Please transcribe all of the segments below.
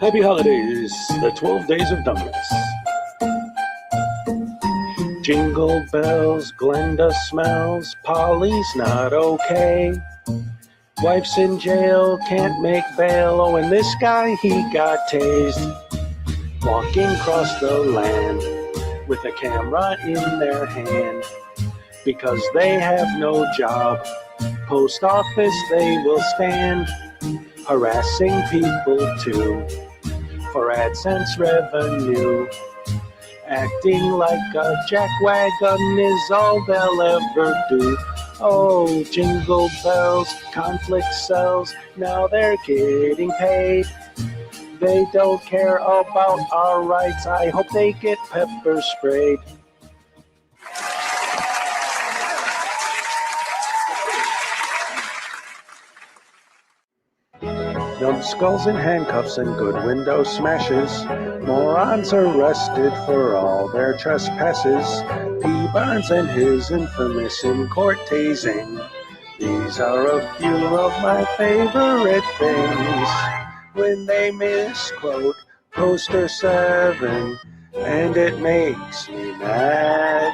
Happy holidays, the 12 days of dumbness. Jingle bells, Glenda smells, Polly's not okay. Wife's in jail, can't make bail, oh, and this guy, he got tased. Walking across the land with a camera in their hand. Because they have no job, post office they will stand. Harassing people too, for AdSense revenue. Acting like a jackwagon is all they'll ever do. Oh, jingle bells, conflict sells, now they're getting paid. They don't care about our rights, I hope they get pepper sprayed. Numbskulls in handcuffs and good window smashes. Morons arrested for all their trespasses. P. Barnes and his infamous in-court tasing. These are a few of my favorite things. When they misquote Poster 7, and it makes me mad.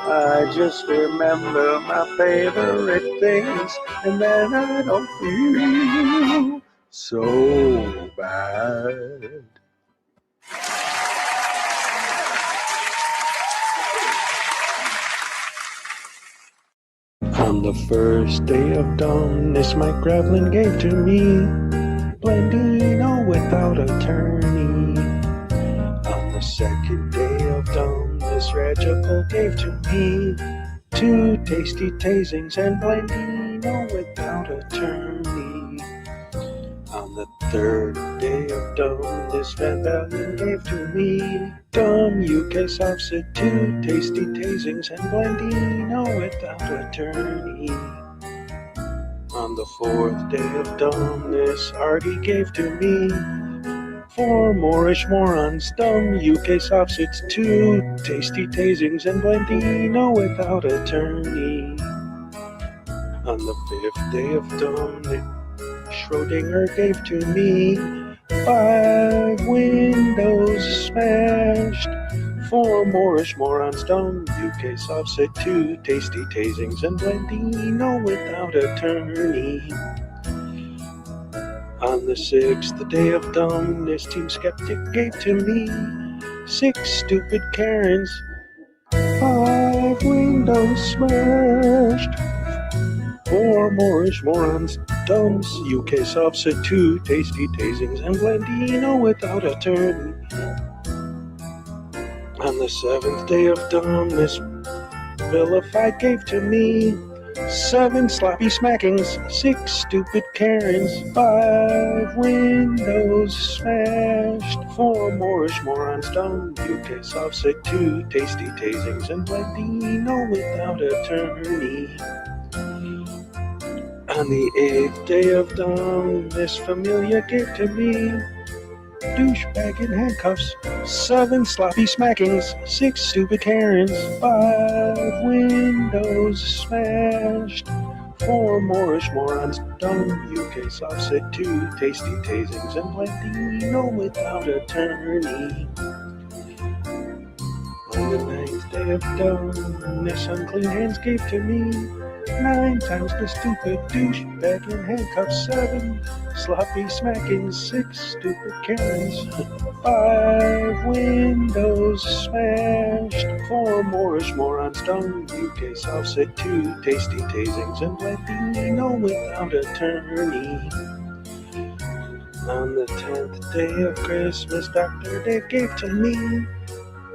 I just remember my favorite things, and then I don't feel so bad. On the first day of dumbness, Mike Gravelin gave to me Blendino without attorney. On the second day of dumbness, Regical gave to me 2 tasty tasings and Blendino without attorney. On the third day of dumbness, Van Valiant gave to me dumb UK subset, 2 tasty tasings and Blendino without attorney. On the fourth day of dumbness, Artie gave to me 4 Moorish morons, dumb UK softsits, 2 tasty tasings and Blendino without attorney. On the 5th day of dumbness, Schrodinger gave to me 5 windows smashed, 4 Moorish morons, dumb UK softset, 2 tasty tasings and Blendino without attorney. On the 6th day of dumbness, Team Skeptic gave to me 6 stupid Karens, 5 windows smashed, 4 Moorish morons, dumbs, UK softset, 2 tasty tasings and Blendino without attorney. On the 7th day of dumbness, Vilified gave to me 7 sloppy smackings, 6 stupid Karens, 5 windows smashed, 4 Moorish morons, dumb UK softset, 2 tasty tasings and Blendino without attorney. On the 8th day of dumbness, Familia gave to me douchebag in handcuffs, 7 sloppy smackings, 6 stupid Karens, 5 windows smashed, 4 Moorish morons, dumb UK softset, 2 tasty tasings and Blendino without attorney. On the 9th day of dumbness, Unclean Hands gave to me 9 times the stupid douchebag in handcuffs, 7 sloppy smacking, 6 stupid Karens, 5 windows smashed, 4 Moorish morons, dumb UK softset, 2 tasty tasings and Blendino without attorney. On the 10th day of Christmas, Dr. Dave gave to me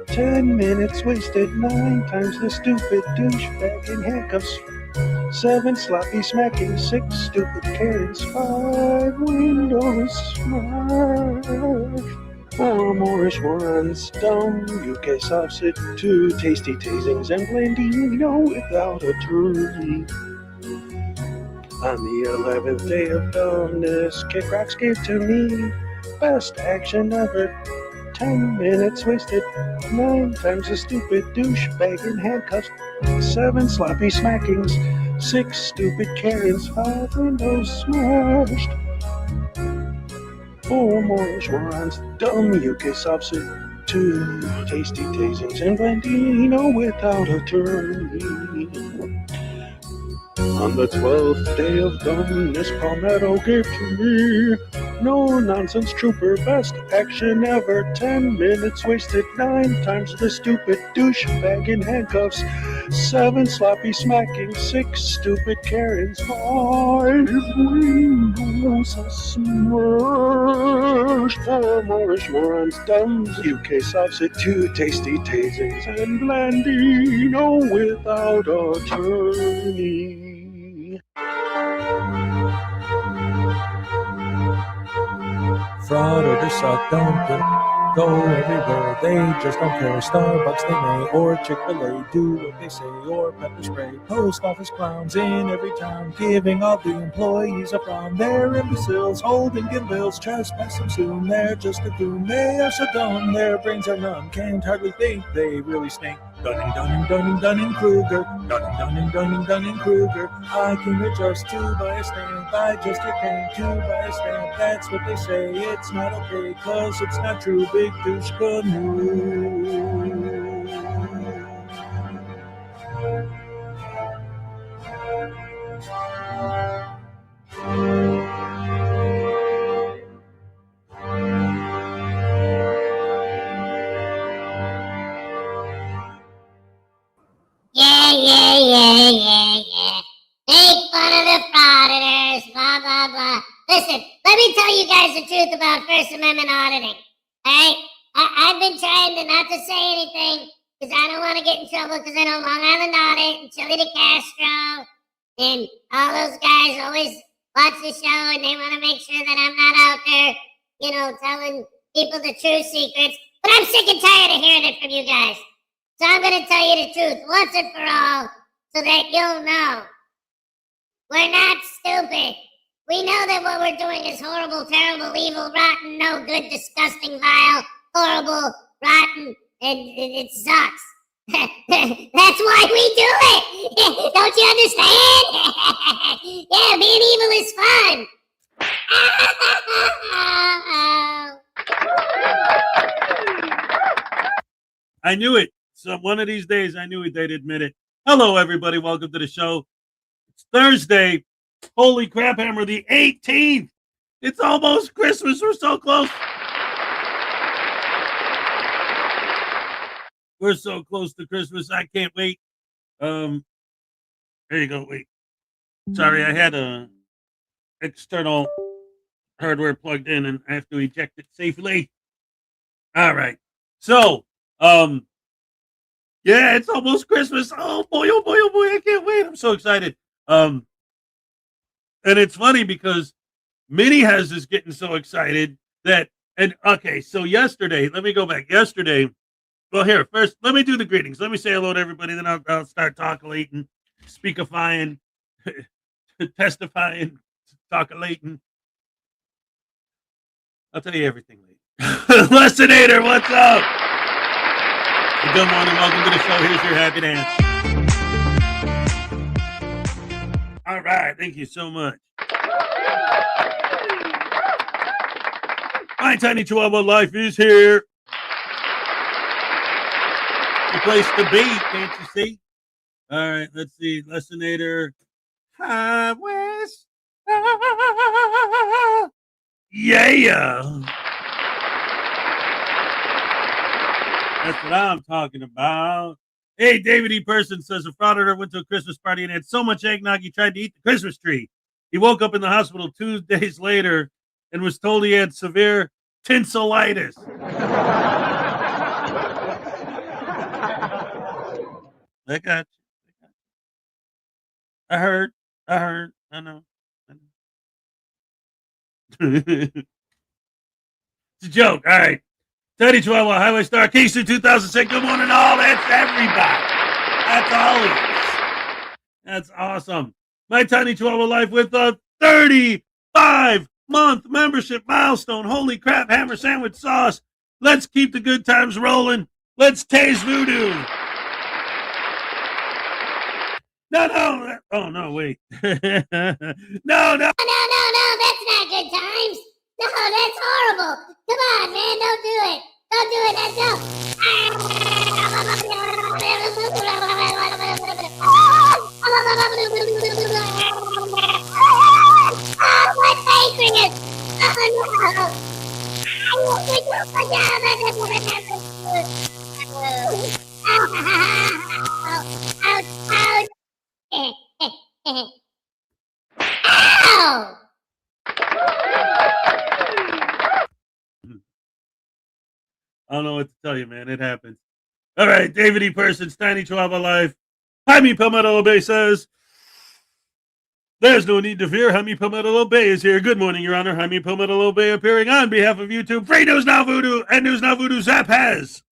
10 minutes wasted, 9 times the stupid douchebag in handcuffs, 7 sloppy smacking, 6 stupid Karens, 5 windows smashed, 4 Moorish morons, dumb UK softset, 2 tasty tasings and Blendino without attorney. On the 11th day of dumbness, Kick Rocks gave to me best action ever, 10 minutes wasted, 9 times the stupid douchebag in handcuffs, 7 sloppy smackings, 6 stupid Karens, 5 windows smashed, 4 Moorish morons, dumb UK substitute, 2 tasty tasings, and Blandino without attorney. On the 12th day of dumbness, Palmetto gave to me no nonsense trooper, best action ever. 10 minutes wasted, 9 times the stupid douchebag in handcuffs, 7 sloppy smacking, 6 stupid Karens, 5 windows smashed, 4 Moorish morons, dumbs, UK substitute, 2 tasty tasings, and Blandino without attorney. Frauditors suck, don't go everywhere. They just don't care. Starbucks they may, or Chick-fil-A, do what they say, or pepper spray. Post office clowns in every town, giving all the employees a frown. They're imbeciles, holding bills, trespass them soon. They're just a goon, they are so dumb, their brains are numb, can't hardly think, they really stink. Dunning-Kruger, Dunning-Kruger. I can adjust to buy a stamp, I just get paid to buy a stamp. That's what they say, it's not okay, cause it's not true. Big douche canoe. Yeah. Make fun of the frauditors, blah, blah, blah. Listen, let me tell you guys the truth about First Amendment auditing. Alright? I've been trying to not to say anything because I don't want to get in trouble because I know Long Island Audit and Chili de Castro and all those guys always watch the show and they want to make sure that I'm not out there, telling people the true secrets. But I'm sick and tired of hearing it from you guys. So I'm going to tell you the truth once and for all so that you'll know. We're not stupid. We know that what we're doing is horrible, terrible, evil, rotten, no good, disgusting, vile, horrible, rotten, and it sucks. That's why we do it. Don't you understand? Yeah, being evil is fun. I knew it. So one of these days, I knew they'd admit it. Hello, everybody. Welcome to the show. It's Thursday. Holy crap, Hammer, the 18th. It's almost Christmas. We're so close. We're so close to Christmas. I can't wait. There you go. Wait. Sorry, I had a external hardware plugged in and I have to eject it safely. All right. So, yeah, it's almost Christmas. Oh boy, I can't wait. I'm so excited. And it's funny because Minnie has us getting so excited that, so yesterday, let me go back. Yesterday, well, here, first, let me do the greetings. Let me say hello to everybody, then I'll start talking, speakifying, testifying, talking. I'll tell you everything later. Lessinator, what's up? Good morning, welcome to the show. Here's your happy dance. All right, thank you so much. My tiny Chihuahua life is here. The place to be, can't you see? All right, let's see. Lessinator. High West. Yeah. That's what I'm talking about. Hey, David E. Person says a frauditor went to a Christmas party and had so much eggnog he tried to eat the Christmas tree. He woke up in the hospital 2 days later and was told he had severe tinselitis. I got you. I heard. I know. It's a joke. All right. Teddy Chihuahua, Highway Star, Kingston 2006. Good morning, all. That's everybody. That's all it is. That's awesome. My tiny Chihuahua life with a 35-month membership milestone. Holy crap, Hammer Sandwich Sauce. Let's keep the good times rolling. Let's taste voodoo. No. Oh, no, wait. No. No, that's not good times. No, that's horrible. Come on, man, don't do it. Don't do it. That's no. Oh, my pancreas. Oh, no. Ow! I don't know what to tell you, man. It happens. All right, David E. Persons, Tiny Chihuahua Life. Jaime Palmetto Bay says, there's no need to fear. Jaime Palmetto Bay is here. Good morning, Your Honor. Jaime Palmetto Bay appearing on behalf of YouTube, Free News Now Voodoo, and News Now Voodoo Zap has.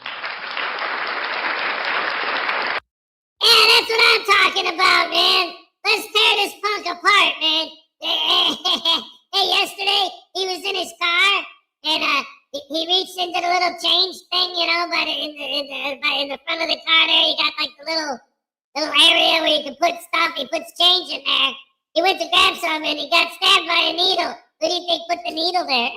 Yeah, that's what I'm talking about, man. Let's tear this punk apart, man. Hey, yesterday he was in his car and he reached into the little change thing, you know, in the front of the car there. You got like the little area where you can put stuff. He puts change in there. He went to grab some and he got stabbed by a needle. Who do you think put the needle there?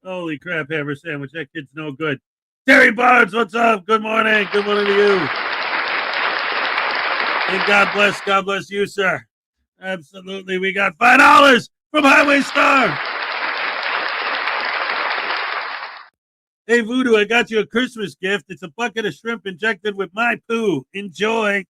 Holy crap, Hammer Sandwich. That kid's no good. Terry Barnes, what's up? Good morning. Good morning to you. And God bless you, sir. Absolutely. We got $5 from Highway Star. Hey, Voodoo, I got you a Christmas gift. It's a bucket of shrimp injected with my poo. Enjoy.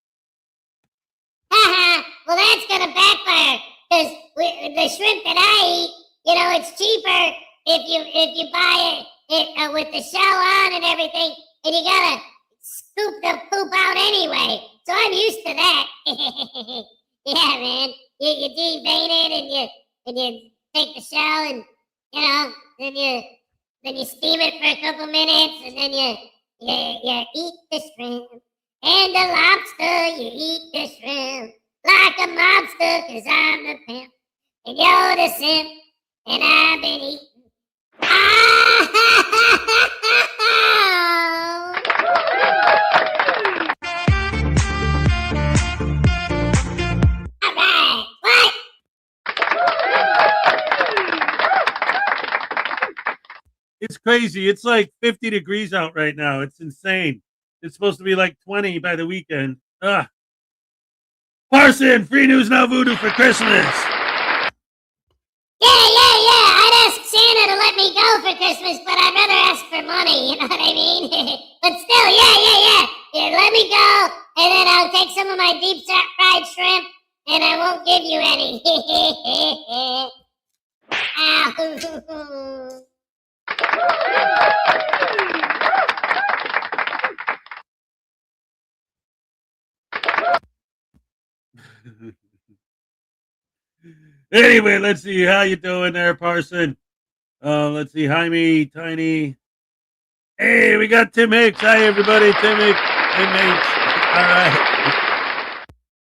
Well, that's going to backfire because the shrimp that I eat, you know, it's cheaper if you buy it with the shell on and everything, and you got to scoop the poop out anyway. So I'm used to that. Yeah, man. You devein it and you take the shell and, you know, then you steam it for a couple minutes, and then you eat the shrimp. And the lobster, you eat the shrimp. Like a mobster, 'cause I'm the pimp. And you're the simp, and I've been eating. All right, what? It's crazy. It's like 50 degrees out right now. It's insane. It's supposed to be like 20 by the weekend. Ugh. Parson, Free News Now Voodoo for Christmas. Yeah. I'd ask Santa to let me go for Christmas, but I'd rather ask for money, you know what I mean? But still, yeah. Let me go, and then I'll take some of my deep fried shrimp, and I won't give you any. Ow. Anyway, let's see. How you doing there, Parson? Let's see. Jaime, Tiny. Hey, we got Tim Hicks. Hi, everybody. Tim Hicks. All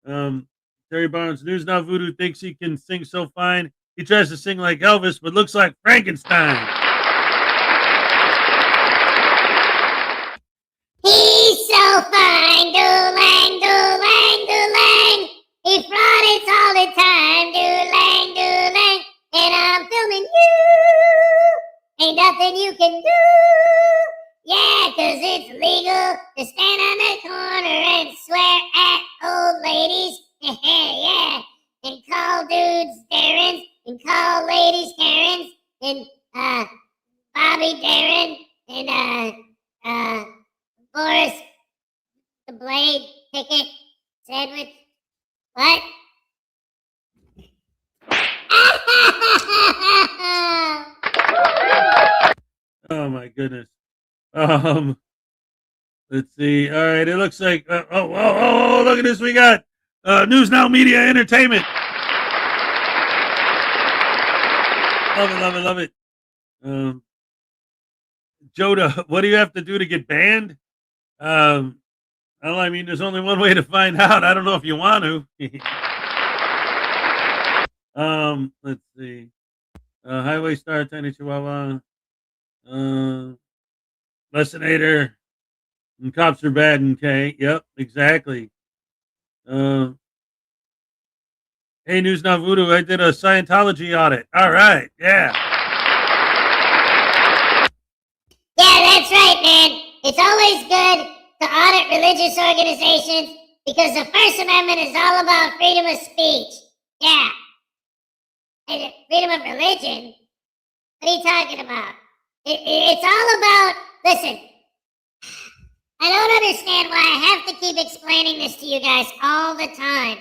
right. Terry Barnes. News Now Voodoo thinks he can sing so fine. He tries to sing like Elvis, but looks like Frankenstein. He's so fine, do-lang, do-lang, do-lang. He fraudits all the time, do-lang, do-lang. And I'm filming you. Ain't nothing you can do. Yeah, 'cause it's legal to stand on the corner and swear at old ladies. Yeah, and call dudes Darrens and call ladies Karens and Bobby Darren and Boris the Blade Ticket Sandwich. What? Oh my goodness. Let's see. All right, it looks like. Oh! Look at this. We got News Now Media Entertainment. Love it. Joda, what do you have to do to get banned? Well, I mean, there's only one way to find out. I don't know if you want to. Let's see. Highway Star, Tiny Chihuahua. Lessinator. And cops are bad and K. Yep, exactly. Hey, News Not Voodoo, I did a Scientology audit. All right, yeah. Yeah, that's right, man. It's always good to audit religious organizations because the First Amendment is all about freedom of speech. Yeah. And freedom of religion? What are you talking about? It's all about, listen, I don't understand why I have to keep explaining this to you guys all the time.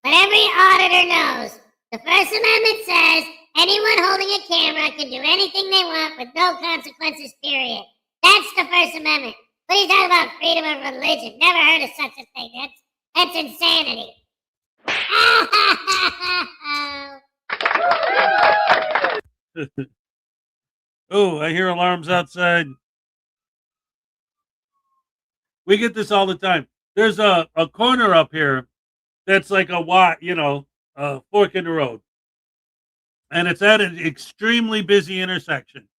But every auditor knows the First Amendment says anyone holding a camera can do anything they want with no consequences, period. That's the First Amendment. What are you talking about freedom of religion? Never heard of such a thing. That's insanity. Oh, I hear alarms outside. We get this all the time. There's a corner up here that's like a fork in the road. And it's at an extremely busy intersection.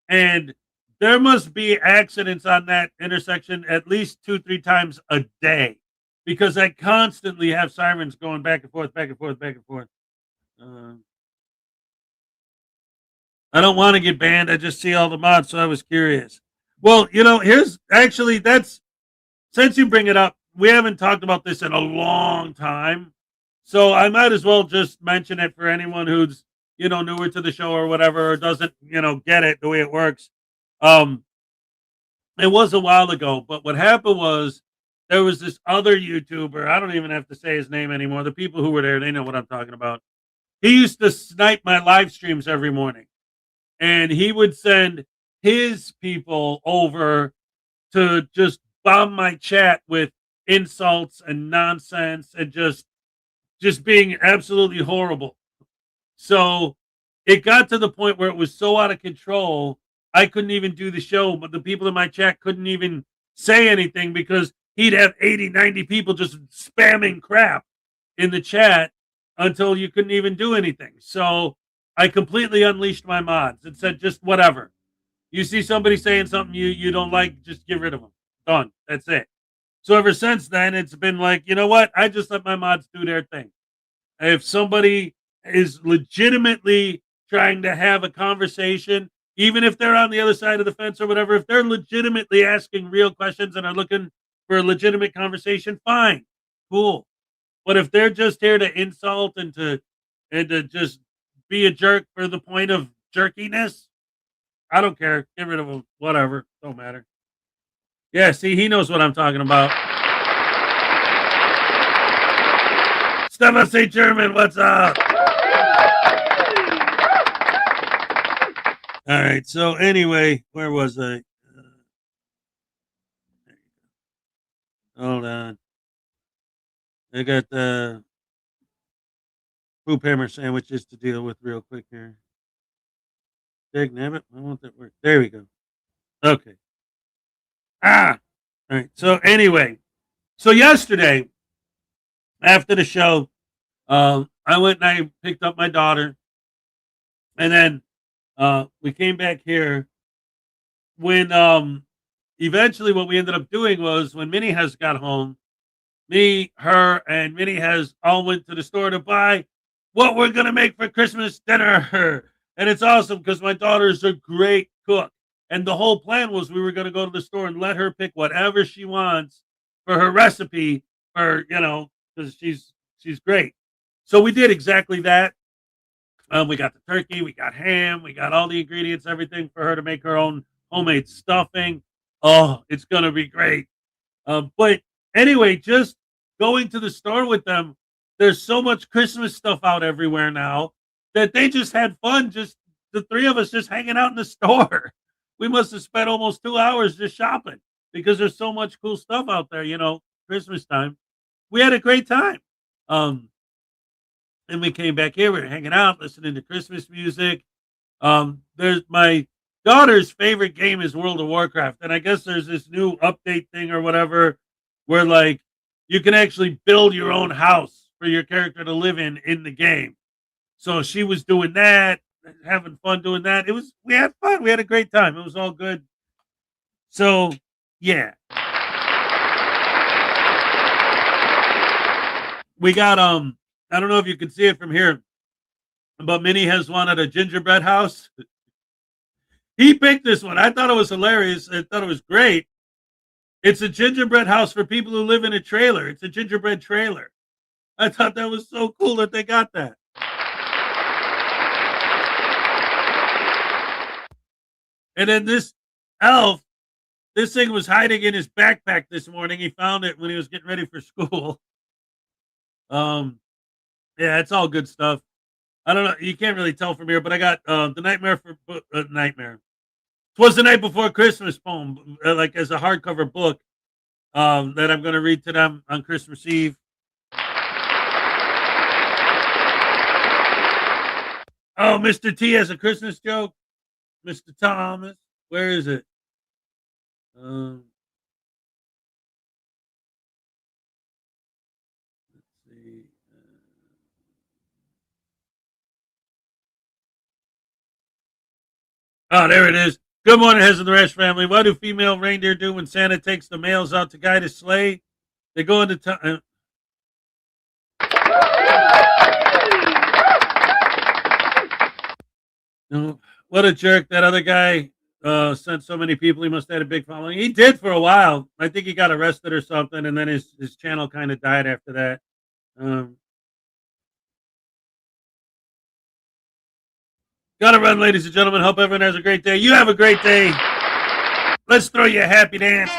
And there must be accidents on that intersection at least 2-3 times a day because I constantly have sirens going back and forth, back and forth, back and forth. I don't want to get banned. I just see all the mods, so I was curious. Well, since you bring it up, we haven't talked about this in a long time. So I might as well just mention it for anyone who's, newer to the show or whatever, or doesn't, get it the way it works. It was a while ago, but what happened was there was this other YouTuber. I don't even have to say his name anymore. The people who were there, they know what I'm talking about. He used to snipe my live streams every morning, and he would send his people over to just bomb my chat with insults and nonsense and just being absolutely horrible. So it got to the point where it was so out of control, I couldn't even do the show, but the people in my chat couldn't even say anything because he'd have 80, 90 people just spamming crap in the chat until you couldn't even do anything. So I completely unleashed my mods and said, just whatever. You see somebody saying something you don't like, just get rid of them. Done. That's it. So ever since then, it's been like, you know what? I just let my mods do their thing. If somebody is legitimately trying to have a conversation, even if they're on the other side of the fence or whatever, if they're legitimately asking real questions and are looking for a legitimate conversation, fine, cool. But if they're just here to insult and to just be a jerk for the point of jerkiness, I don't care. Get rid of them. Whatever. Don't matter. Yeah, see, he knows what I'm talking about. Stefan St. German, what's up? All right, so anyway, where was I? Hold on. I got the poop hammer sandwiches to deal with real quick here. Dag nabbit, why won't that work? There we go. Okay. All right. So anyway, so yesterday after the show, I went and I picked up my daughter, and then we came back here. When eventually what we ended up doing was when Minnie has got home, me, her, and Minnie has all went to the store to buy what we're gonna make for Christmas dinner. And it's awesome because my daughter's a great cook. And the whole plan was we were going to go to the store and let her pick whatever she wants for her recipe because she's great. So we did exactly that. We got the turkey, we got ham, we got all the ingredients, everything for her to make her own homemade stuffing. Oh, it's going to be great. But anyway, just going to the store with them, there's so much Christmas stuff out everywhere now that they just had fun. Just the three of us just hanging out in the store. We must have spent almost 2 hours just shopping because there's so much cool stuff out there, Christmas time. We had a great time. And we came back here, we were hanging out, listening to Christmas music. There's my daughter's favorite game is World of Warcraft. And I guess there's this new update thing or whatever where like you can actually build your own house for your character to live in the game. So she was doing that, having fun doing that. We had fun. We had a great time. It was all good. So, yeah. we got I don't know if you can see it from here, but Minnie has wanted a gingerbread house. He picked this one. I thought it was hilarious. I thought it was great. It's a gingerbread house for people who live in a trailer. It's a gingerbread trailer. I thought that was so cool that they got that. And then this elf, this thing was hiding in his backpack this morning. He found it when he was getting ready for school. Yeah, it's all good stuff. I don't know. You can't really tell from here, but I got the Nightmare for Nightmare. It was the Night Before Christmas poem, like as a hardcover book that I'm going to read to them on Christmas Eve. Oh, Mr. T has a Christmas joke. Mr. Thomas, where is it? Let's see. Oh, there it is. Good morning, Hez and the Rash family. What do female reindeer do when Santa takes the males out to guide his sleigh? They go into town. No, what a jerk. That other guy sent so many people. He must have had a big following. He did for a while. I think he got arrested or something, and then his channel kind of died after that. Gotta run, ladies and gentlemen. Hope everyone has a great day. You have a great day. Let's throw you a happy dance.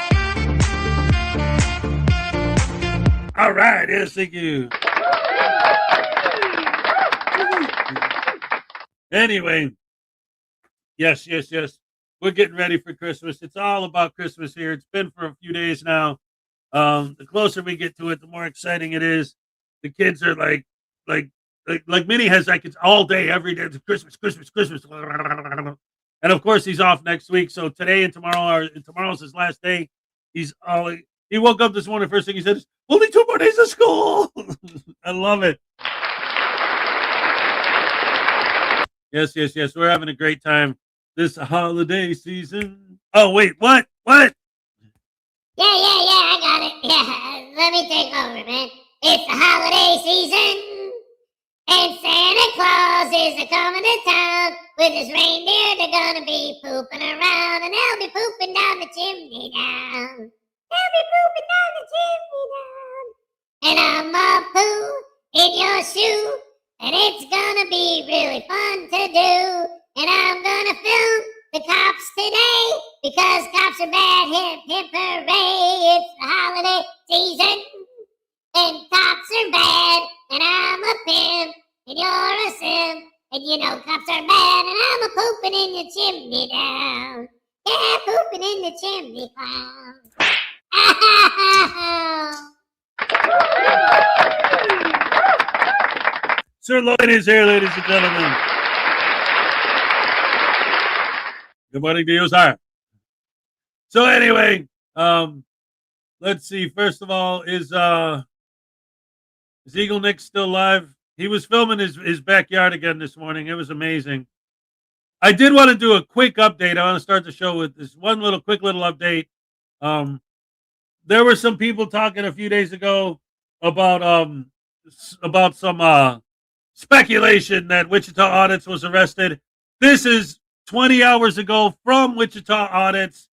All right. Yes, thank you. Anyway, yes. We're getting ready for Christmas. It's all about Christmas here. It's been for a few days now. The closer we get to it, the more exciting it is. The kids are like Minnie has like it's all day, every day. It's Christmas. And of course, he's off next week. So today and tomorrow's his last day. He woke up this morning. First thing he said is, "Only 2 more days of school." I love it. Yes. We're having a great time this holiday season. Oh wait, what? Yeah, I got it. Yeah, let me take over, man. It's the holiday season, and Santa Claus is a-coming to town. With his reindeer, they're gonna be pooping around, and they'll be pooping down the chimney down. And I'm a poo in your shoe, and it's gonna be really fun to do. And I'm gonna film the cops today, because cops are bad. Hip, hip, hooray. It's the holiday season, and cops are bad. And I'm a pimp, and you're a simp. And you know cops are bad, and I'm a pooping in your chimney down. Yeah, pooping in the chimney clown. Sir Lloyd is here, ladies and gentlemen. Good morning to you, sir. So anyway, let's see. First of all, is Eagle Nick still live? He was filming his backyard again this morning. It was amazing. I did want to do a quick update. I want to start the show with this one quick little update. There were some people talking a few days ago about some speculation that Wichita Audits was arrested. This is 20 hours ago from Wichita Audits.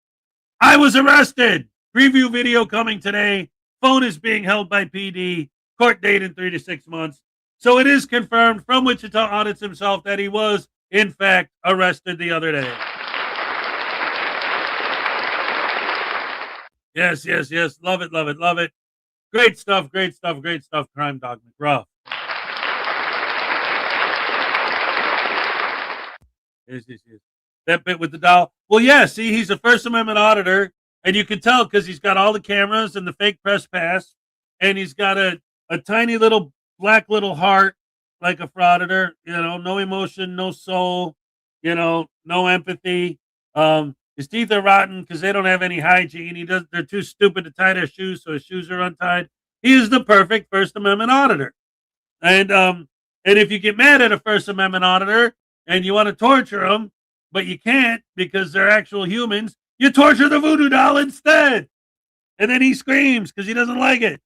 I was arrested. Preview video coming today. Phone is being held by PD. Court date in 3 to 6 months. So it is confirmed from Wichita Audits himself that he was, in fact, arrested the other day. Yes. Love it. Great stuff. Crime Dog McGruff. Yes. That bit with the doll. Well, yeah, see, he's a First Amendment auditor, and you can tell because he's got all the cameras and the fake press pass, and he's got a tiny little black little heart like a frauditor, no emotion, no soul, no empathy. His teeth are rotten because they don't have any hygiene. They're too stupid to tie their shoes, so his shoes are untied. He is the perfect First Amendment auditor. And if you get mad at a First Amendment auditor and you want to torture them, but you can't because they're actual humans, you torture the voodoo doll instead. And then he screams because he doesn't like it.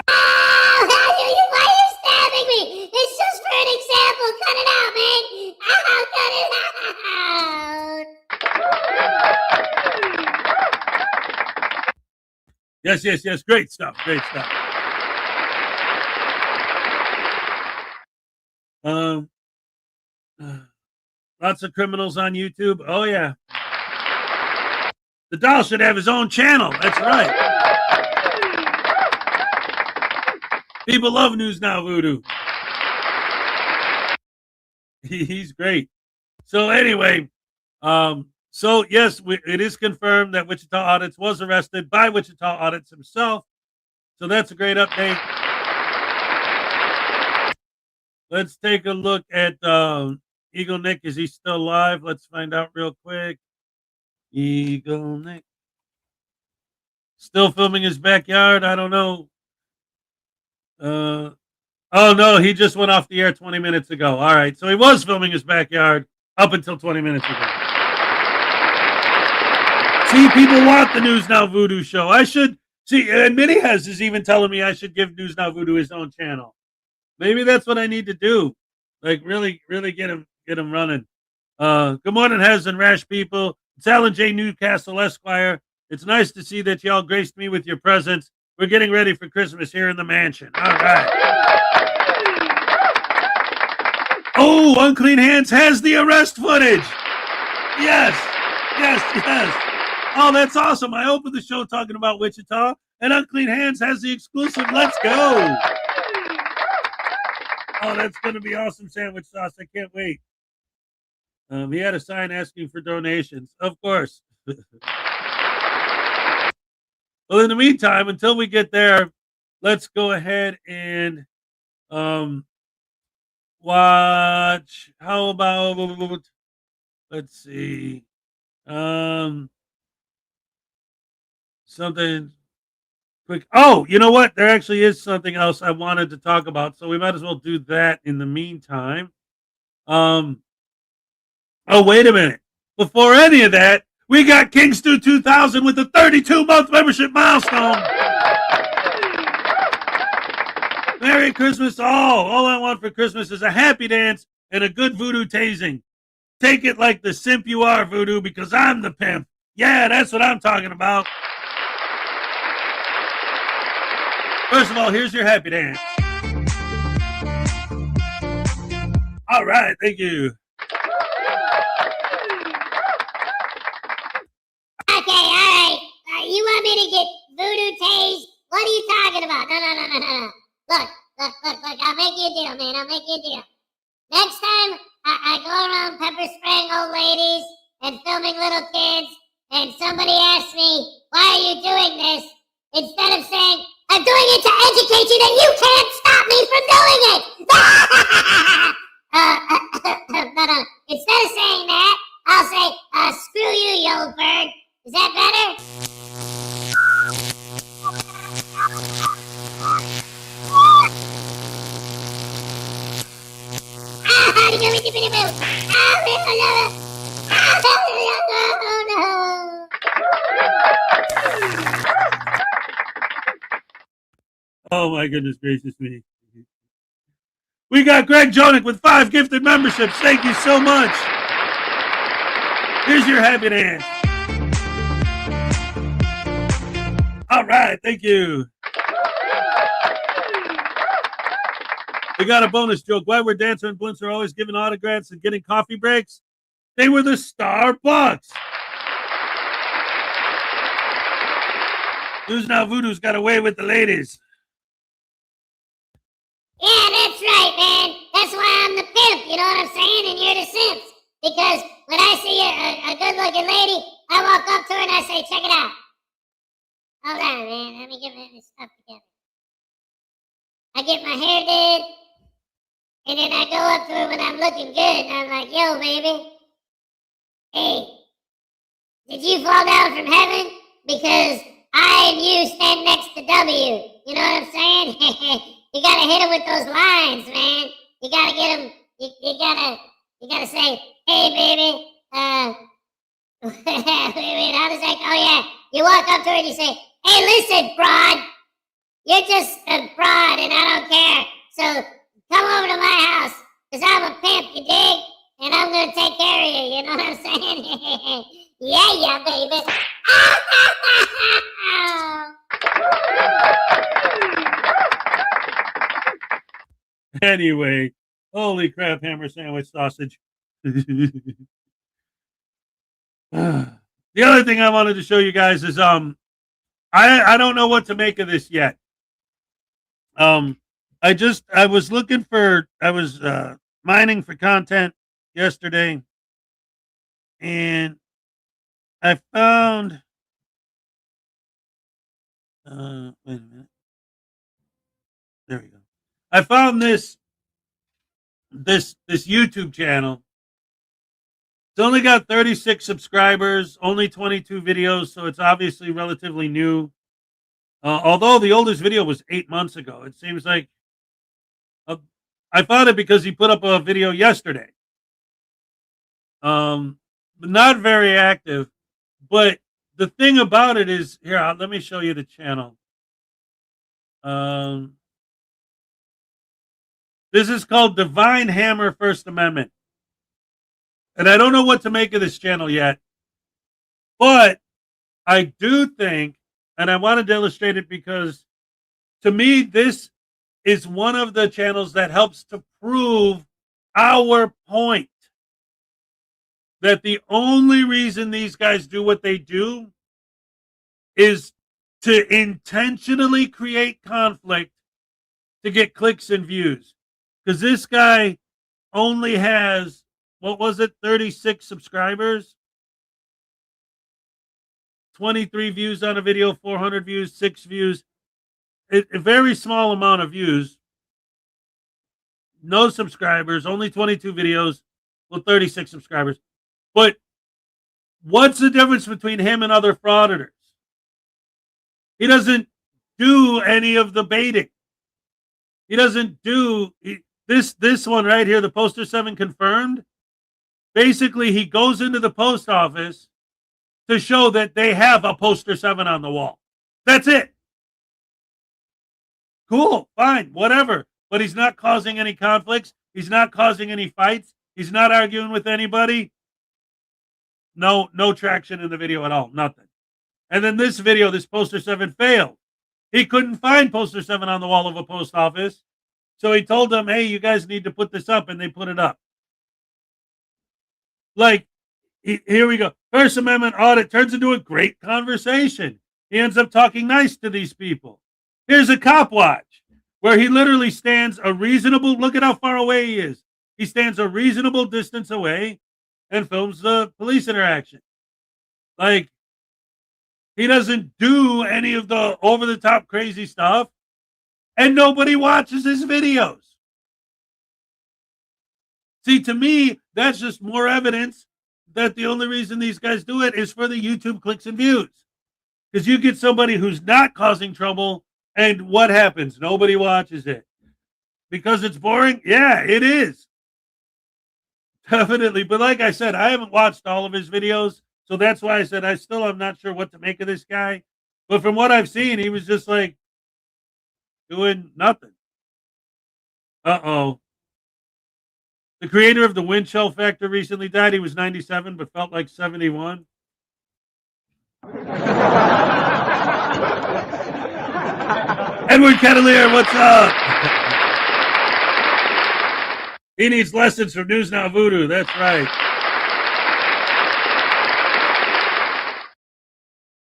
Oh, how do you like me. It's just for an example. Cut it out, man. Oh, cut it out. Yes. Great stuff. Lots of criminals on YouTube. Oh, yeah. The doll should have his own channel. That's right. People love News Now Voodoo. He's great. So anyway, so yes, it is confirmed that Wichita Audits was arrested by Wichita Audits himself. So that's a great update. Let's take a look at Eagle Nick. Is he still alive? Let's find out real quick. Eagle Nick. Still filming his backyard? I don't know. Oh, no, he just went off the air 20 minutes ago. All right, so he was filming his backyard up until 20 minutes ago. See, people want the News Now Voodoo show. I should, see, and Minnie is even telling me I should give News Now Voodoo his own channel. Maybe that's what I need to do. Like, really get him running. Good morning, Hez and Rash people. It's Alan J. Newcastle, Esquire. It's nice to see that y'all graced me with your presence. We're getting ready for Christmas here in the mansion. All right. Oh, Unclean Hands has the arrest footage. Yes. Oh, that's awesome. I opened the show talking about Wichita, and Unclean Hands has the exclusive. Let's go. Oh, that's going to be awesome sandwich sauce. I can't wait. He had a sign asking for donations. Of course. Well, in the meantime, until we get there, let's go ahead and watch. How about, let's see, something quick. Oh, you know what? There actually is something else I wanted to talk about, so we might as well do that in the meantime. Oh, wait a minute. Before any of that, we got King Stu 2000 with the 32-month membership milestone. Merry Christmas all. All I want for Christmas is a happy dance and a good voodoo tasing. Take it like the simp you are, voodoo, because I'm the pimp. Yeah, that's what I'm talking about. First of all, here's your happy dance. All right, thank you. Okay, all right. You want me to get voodoo tased? What are you talking about? No. Look. I'll make you a deal, man. I'll make you a deal. Next time, I go around pepper spraying old ladies and filming little kids, and somebody asks me, why are you doing this? Instead of saying, I'm doing it to educate you that you can't stop me from doing it. No. Instead of saying that, I'll say, screw you, you old bird. Is that better? Oh my goodness gracious me. We got Greg Jonick with 5 gifted memberships. Thank you so much. Here's your happy dance. All right, thank you. We got a bonus joke. Why were Dancer and Blintzer always giving autographs and getting coffee breaks? They were the Starbucks. News Now Voodoo's got away with the ladies. Yeah, that's right, man. That's why I'm the pimp, you know what I'm saying? And you're the simps. Because when I see a good-looking lady, I walk up to her and I say, check it out. Hold on, man. Let me get this stuff together. I get my hair did, and then I go up to her when I'm looking good, and I'm like, yo, baby. Hey, did you fall down from heaven? Because I and you stand next to W. You know what I'm saying? You gotta hit him with those lines, man. You gotta get him. You gotta say, "Hey, baby." Wait, how does that? Oh yeah, you walk up to her and you say, "Hey, listen, broad. You're just a broad, and I don't care. So come over to my house, because I'm a pimp, you dig? And I'm going to take care of you, you know what I'm saying? Yeah, baby. Anyway, holy crap, hammer sandwich sausage. The other thing I wanted to show you guys is I don't know what to make of this yet. I was mining for content yesterday, and I found wait a minute. There we go. I found this YouTube channel. It's only got 36 subscribers, only 22 videos, so it's obviously relatively new. Although the oldest video was 8 months ago, it seems like I found it because he put up a video yesterday. But not very active. But the thing about it is, here, let me show you the channel. This is called Divine Hammer First Amendment. And I don't know what to make of this channel yet. But I do think, and I wanted to illustrate it because to me, this is one of the channels that helps to prove our point that the only reason these guys do what they do is to intentionally create conflict to get clicks and views. Because this guy only has, what was it, 36 subscribers? 23 views on a video, 400 views, 6 views. A very small amount of views. No subscribers, only 22 videos with 36 subscribers. But what's the difference between him and other frauditors? He doesn't do any of the baiting. He doesn't do this one right here, the Poster 7 confirmed. Basically, he goes into the post office to show that they have a Poster 7 on the wall. That's it. Cool, fine, whatever. But he's not causing any conflicts. He's not causing any fights. He's not arguing with anybody. No traction in the video at all. Nothing. And then this video, this Poster 7 failed. He couldn't find Poster 7 on the wall of a post office. So he told them, hey, you guys need to put this up. And they put it up. Like, here we go. First Amendment audit turns into a great conversation. He ends up talking nice to these people. Here's a cop watch where he literally stands a reasonable, look at how far away he is. He stands a reasonable distance away and films the police interaction. Like, he doesn't do any of the over-the-top crazy stuff, and nobody watches his videos. See, to me, that's just more evidence that the only reason these guys do it is for the YouTube clicks and views. Because you get somebody who's not causing trouble, and what happens? Nobody watches it. Because it's boring? Yeah, it is. Definitely. But like I said, I haven't watched all of his videos. So that's why I said I'm not sure what to make of this guy. But from what I've seen, he was just like doing nothing. Uh-oh. The creator of the wind shell factor recently died. He was 97, but felt like 71. Edward Catalier, what's up? He needs lessons from News Now Voodoo. That's right.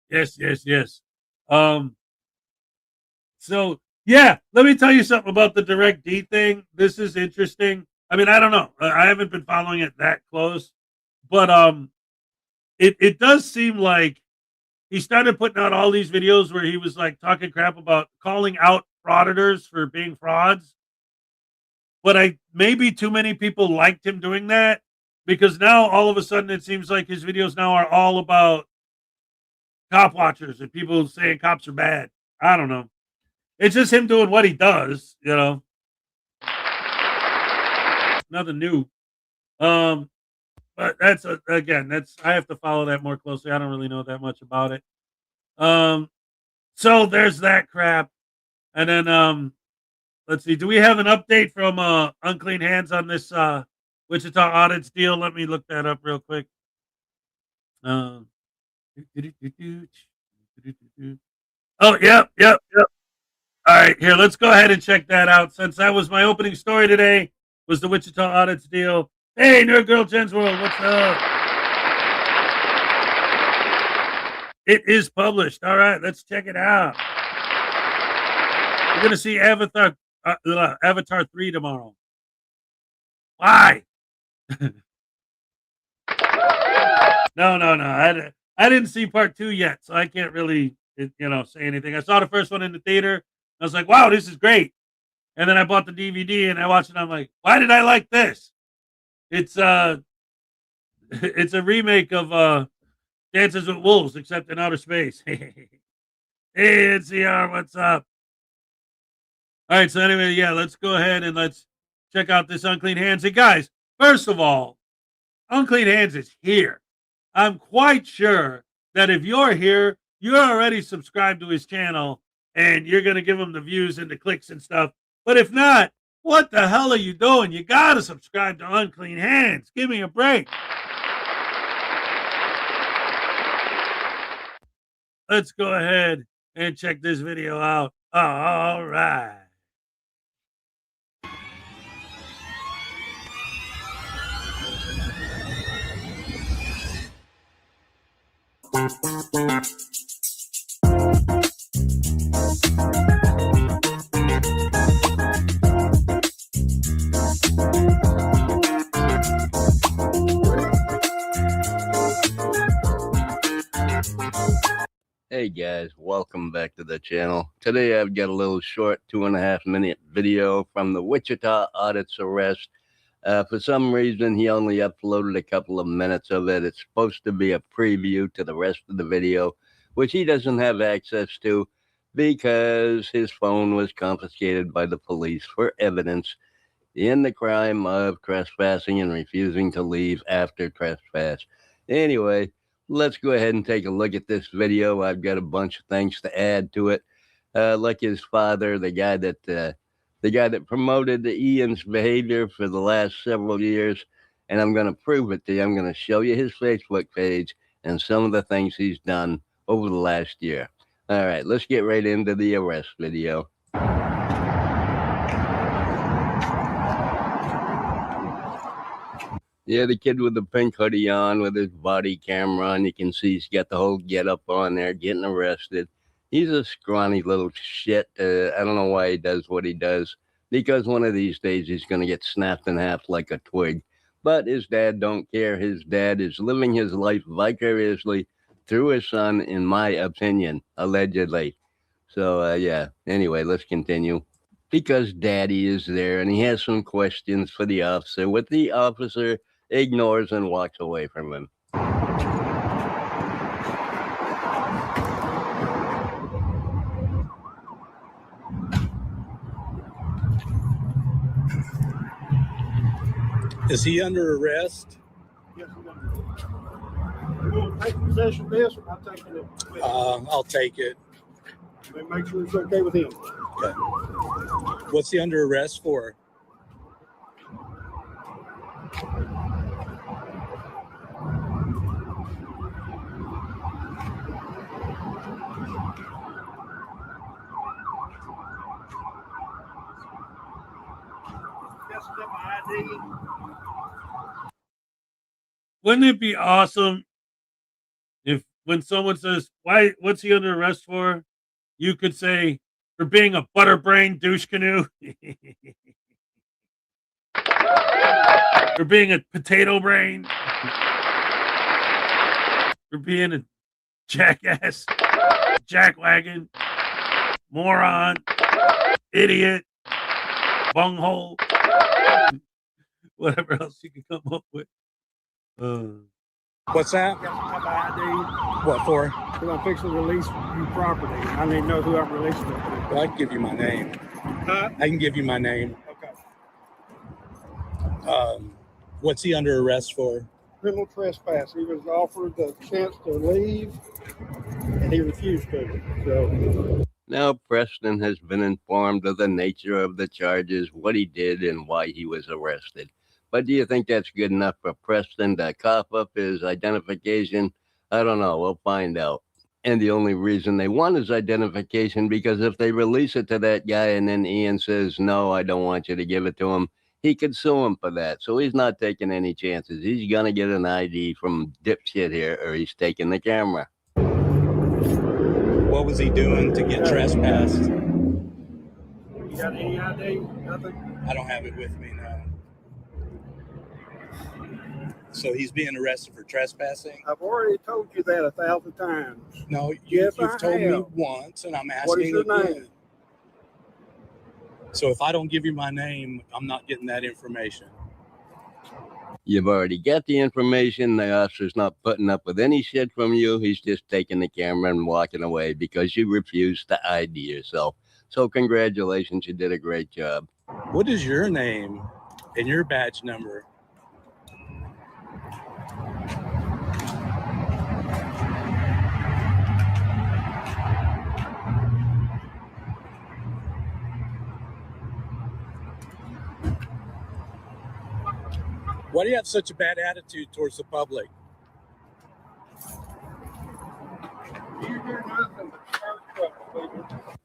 Yes. So, yeah, let me tell you something about the Direct D thing. This is interesting. I mean, I don't know. I haven't been following it that close. But it does seem like he started putting out all these videos where he was like talking crap about calling out frauditors for being frauds. But maybe too many people liked him doing that, because now all of a sudden it seems like his videos now are all about cop watchers and people saying cops are bad. I don't know. It's just him doing what he does, you know. Nothing new. But that's I have to follow that more closely. I don't really know that much about it. So there's that crap. And then let's see. Do we have an update from Unclean Hands on this Wichita Audits deal? Let me look that up real quick. Oh, yep. All right, here, let's go ahead and check that out. Since that was my opening story today, was the Wichita Audits deal. Hey, Nerd Girl Jen's World, what's up? It is published. All right, let's check it out. We're gonna see Avatar 3 tomorrow. Why? No. I didn't see part 2 yet, so I can't really, say anything. I saw the first one in the theater. I was like, wow, this is great. And then I bought the DVD and I watched it. And I'm like, why did I like this? It's it's a remake of Dances with Wolves, except in outer space. Hey, it's CR, what's up? All right, so anyway, yeah, let's go ahead and let's check out this Unclean Hands. Hey, guys, first of all, Unclean Hands is here. I'm quite sure that if you're here, you're already subscribed to his channel and you're going to give him the views and the clicks and stuff. But if not, what the hell are you doing? You got to subscribe to Unclean Hands. Give me a break. Let's go ahead and check this video out. All right. Hey guys, welcome back to the channel. Today I've got a little short 2.5-minute video from the Wichita Audit's arrest. For some reason, he only uploaded a couple of minutes of it. It's supposed to be a preview to the rest of the video, which he doesn't have access to because his phone was confiscated by the police for evidence in the crime of trespassing and refusing to leave after trespass. Anyway, let's go ahead and take a look at this video. I've got a bunch of things to add to it. Like his father, the guy that promoted Ian's behavior for the last several years, and I'm going to prove it to you. I'm going to show you his Facebook page and some of the things he's done over the last year. All right, let's get right into the arrest video. Yeah, the kid with the pink hoodie on with his body camera on. You can see he's got the whole get up on there, getting arrested. He's a scrawny little shit. I don't know why he does what he does, because one of these days he's going to get snapped in half like a twig. But his dad don't care. His dad is living his life vicariously through his son, in my opinion, allegedly. So, yeah, anyway, let's continue. Because daddy is there and he has some questions for the officer, what the officer ignores and walks away from him. Is he under arrest? Yes, he's under arrest. You want to take possession of this, or am I taking it with him? I'll take it. And make sure it's okay with him. Okay. What's he under arrest for? Wouldn't it be awesome if when someone says, what's he under arrest for? You could say, for being a butterbrain douche canoe. For being a potato brain. For being a jackass. Jackwagon. Moron. Idiot. Bunghole. Whatever else you could come up with. What's that? ID. What for? Because I'm fixing to release you property. I need to know who I'm releasing it to. Well, I can give you my name. Huh? I can give you my name. Okay. What's he under arrest for? Criminal trespass. He was offered the chance to leave, and he refused to. So Now Preston has been informed of the nature of the charges, what he did, and why he was arrested. But do you think that's good enough for Preston to cough up his identification? I don't know. We'll find out. And the only reason they want his identification, because if they release it to that guy and then Ian says, no, I don't want you to give it to him, he could sue him for that. So he's not taking any chances. He's going to get an ID from dipshit here, or he's taking the camera. What was he doing to get trespassed? You got any ID? Nothing? I don't have it with me now. So he's being arrested for trespassing? I've already told you that 1,000 times. No, Yes, you've I told me have. once, and I'm asking What is your again. name? So if I don't give you my name, I'm not getting that information. You've already got the information. The officer's not putting up with any shit from you. He's just taking the camera and walking away because you refused to ID yourself. So congratulations, you did a great job. What is your name and your badge number? Why do you have such a bad attitude towards the public?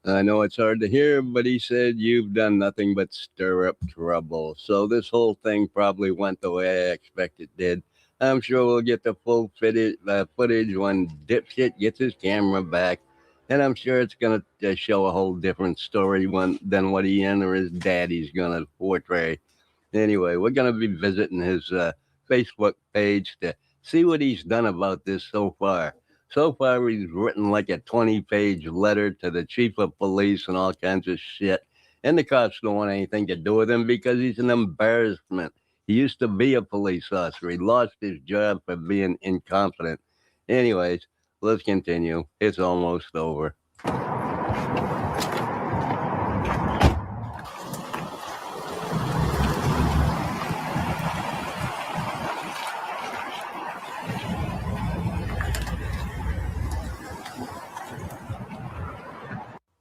I know it's hard to hear, but he said you've done nothing but stir up trouble. So this whole thing probably went the way I expect it did. I'm sure we'll get the full footage when dipshit gets his camera back. And I'm sure it's going to show a whole different story than what Ian or his daddy's going to portray. Anyway, we're going to be visiting his Facebook page to see what he's done about this so far. So far, he's written like a 20-page letter to the chief of police and all kinds of shit. And the cops don't want anything to do with him because he's an embarrassment. He used to be a police officer. He lost his job for being incompetent. Anyways, let's continue. It's almost over.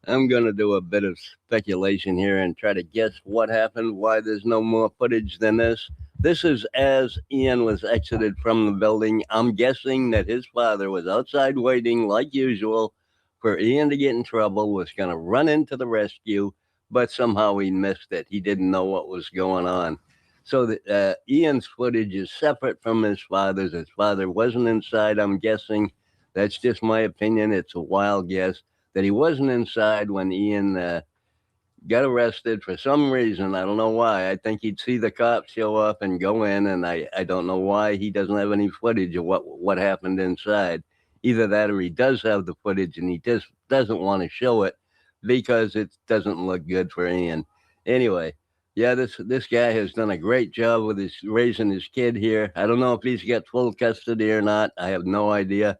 I'm going to do a bit of speculation here and try to guess what happened, why there's no more footage than this. This is as Ian was exited from the building. I'm guessing that his father was outside waiting like usual for Ian to get in trouble, was going to run into the rescue, but somehow he missed it. He didn't know what was going on. So Ian's footage is separate from his father's. His father wasn't inside, I'm guessing. That's just my opinion. It's a wild guess. That he wasn't inside when Ian got arrested for some reason. I don't know why. I think he'd see the cops show up and go in, and I don't know why he doesn't have any footage of what happened inside. Either that or he does have the footage and he just doesn't want to show it because it doesn't look good for Ian. Anyway, yeah, this guy has done a great job with raising his kid here. I don't know if he's got full custody or not. I have no idea.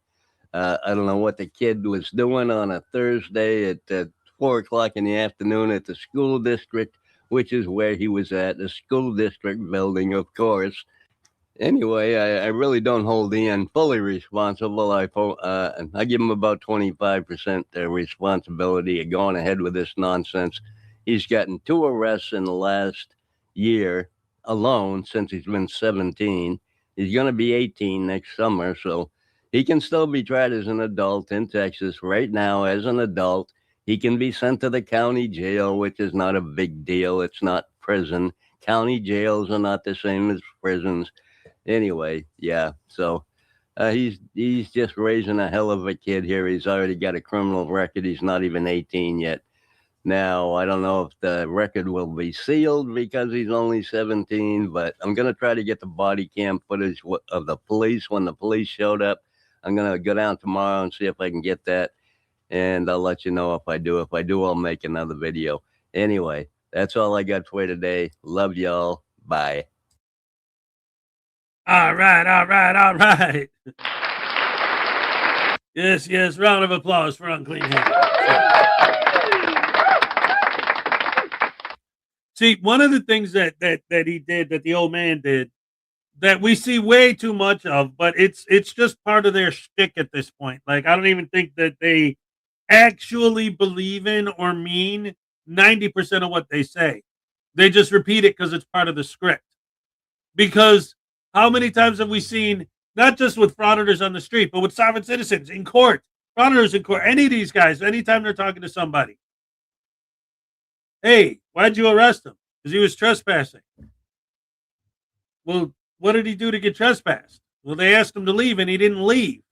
I don't know what the kid was doing on a Thursday at 4 o'clock in the afternoon at the school district, which is where he was at, the school district building, of course. Anyway, I really don't hold Ian fully responsible. I give him about 25% responsibility of going ahead with this nonsense. He's gotten 2 arrests in the last year alone since he's been 17. He's going to be 18 next summer, so he can still be tried as an adult in Texas right now as an adult. He can be sent to the county jail, which is not a big deal. It's not prison. County jails are not the same as prisons. Anyway, yeah. So he's just raising a hell of a kid here. He's already got a criminal record. He's not even 18 yet. Now, I don't know if the record will be sealed because he's only 17, but I'm going to try to get the body cam footage of the police when the police showed up. I'm going to go down tomorrow and see if I can get that. And I'll let you know if I do. If I do, I'll make another video. Anyway, that's all I got for you today. Love y'all. Bye. All right. Yes. Round of applause for Unclean Hands. See, one of the things that he did, that the old man did, that we see way too much of, but it's just part of their shtick at this point. Like, I don't even think that they actually believe in or mean 90% of what they say. They just repeat it because it's part of the script. Because how many times have we seen, not just with frauditors on the street, but with sovereign citizens in court, frauditors in court, any of these guys, anytime they're talking to somebody, hey, why'd you arrest him? Because he was trespassing. Well, what did he do to get trespassed? Well, they asked him to leave and he didn't leave.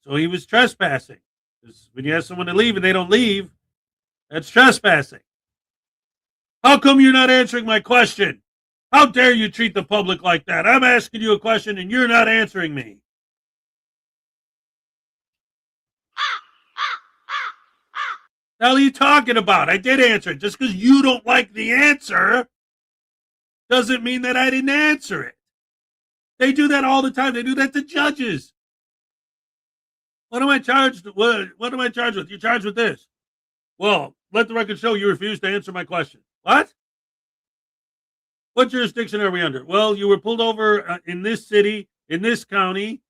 So he was trespassing. Because when you ask someone to leave and they don't leave, that's trespassing. How come you're not answering my question? How dare you treat the public like that? I'm asking you a question and you're not answering me. What the hell are you talking about? I did answer it. Just because you don't like the answer doesn't mean that I didn't answer it. They do that all the time. They do that to judges. What am I charged? What am I charged with? You're charged with this. Well, let the record show you refused to answer my question. What? What jurisdiction are we under? Well, you were pulled over in this city, in this county,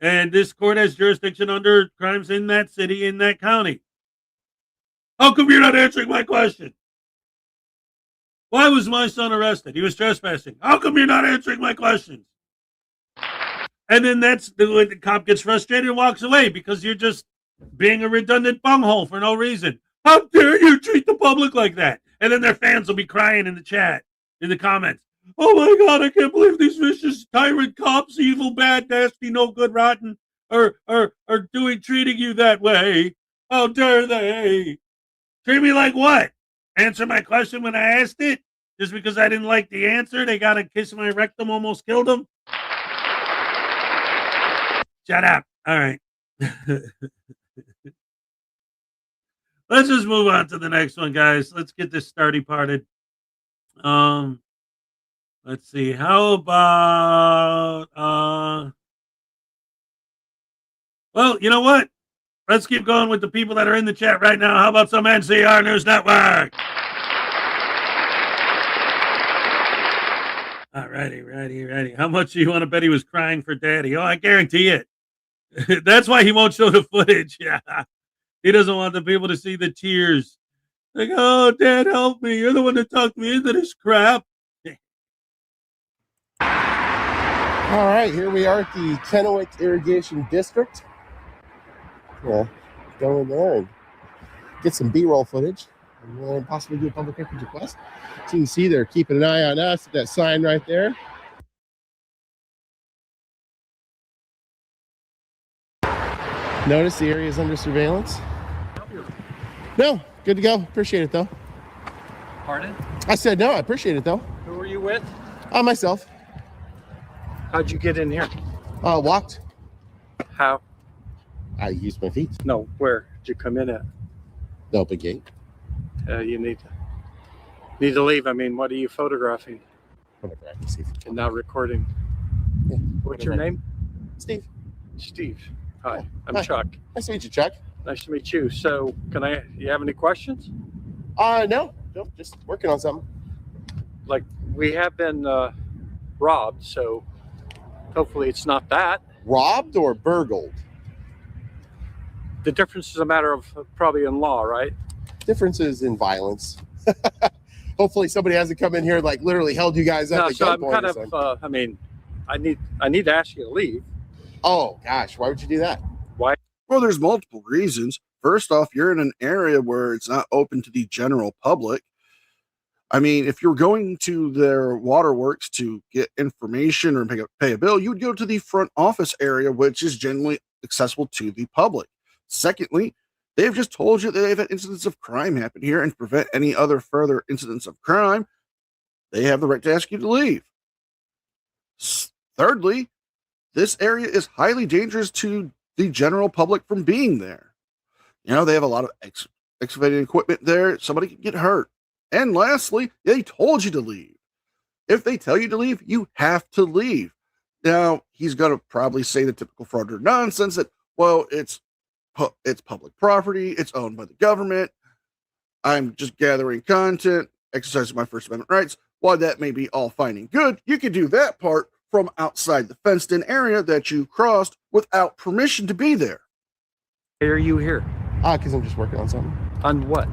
and this court has jurisdiction under crimes in that city, in that county. How come you're not answering my question? Why was my son arrested? He was trespassing. How come you're not answering my questions? And then that's when the cop gets frustrated and walks away because you're just being a redundant bunghole for no reason. How dare you treat the public like that? And then their fans will be crying in the chat, in the comments. Oh my God, I can't believe these vicious tyrant cops, evil, bad, nasty, no good, rotten, are treating you that way. How dare they? Treat me like what? Answer my question when I asked it? Just because I didn't like the answer, they got a kiss my rectum, almost killed them? Shut up. All right. Let's just move on to the next one, guys. Let's get this starty parted. Let's see. How about well, you know what? Let's keep going with the people that are in the chat right now. How about some NCR News Network? All righty. How much do you want to bet he was crying for daddy? Oh, I guarantee it. That's why he won't show the footage. Yeah. He doesn't want the people to see the tears. Like, oh, Dad, help me. You're the one that talked me into this crap. All right, here we are at the Kennewick Irrigation District. We'll go in there and get some B-roll footage and possibly do a public records request. So you can see they're keeping an eye on us, that sign right there. Notice the area is under surveillance. No, good to go. Appreciate it, though. Pardon? I said no, I appreciate it, though. Who were you with? Myself. How'd you get in here? Walked. How? I used my feet. No, where did you come in at? The open gate. You need to leave. I mean, what are you photographing Whatever, I can see. and not recording? Yeah, What's your name? Steve. Steve. Hi, I'm Hi. Chuck. Nice to meet you, Chuck. Nice to meet you. So, you have any questions? No, just working on something. Like, we have been robbed, so hopefully it's not that. Robbed or burgled? The difference is a matter of probably in law, right? Differences in violence. Hopefully somebody hasn't come in here like literally held you guys up. No, at so I'm gunpoint kind or of, something. I need to ask you to leave. Oh gosh, why would you do that? Well, there's multiple reasons. First off, you're in an area where it's not open to the general public. I mean, if you're going to their waterworks to get information or pay a bill, you would go to the front office area, which is generally accessible to the public. Secondly, they've just told you that they've had incidents of crime happen here, and to prevent any other further incidents of crime, they have the right to ask you to leave. Thirdly, this area is highly dangerous to the general public from being there. You know, they have a lot of excavating equipment there. Somebody can get hurt. And lastly, they told you to leave. If they tell you to leave, you have to leave. Now, he's going to probably say the typical frauditor nonsense that, well, it's public property. It's owned by the government. I'm just gathering content, exercising my First Amendment rights. While that may be all fine and good, you can do that part from outside the fenced-in area that you crossed without permission to be there. Why are you here? Because I'm just working on something. On what?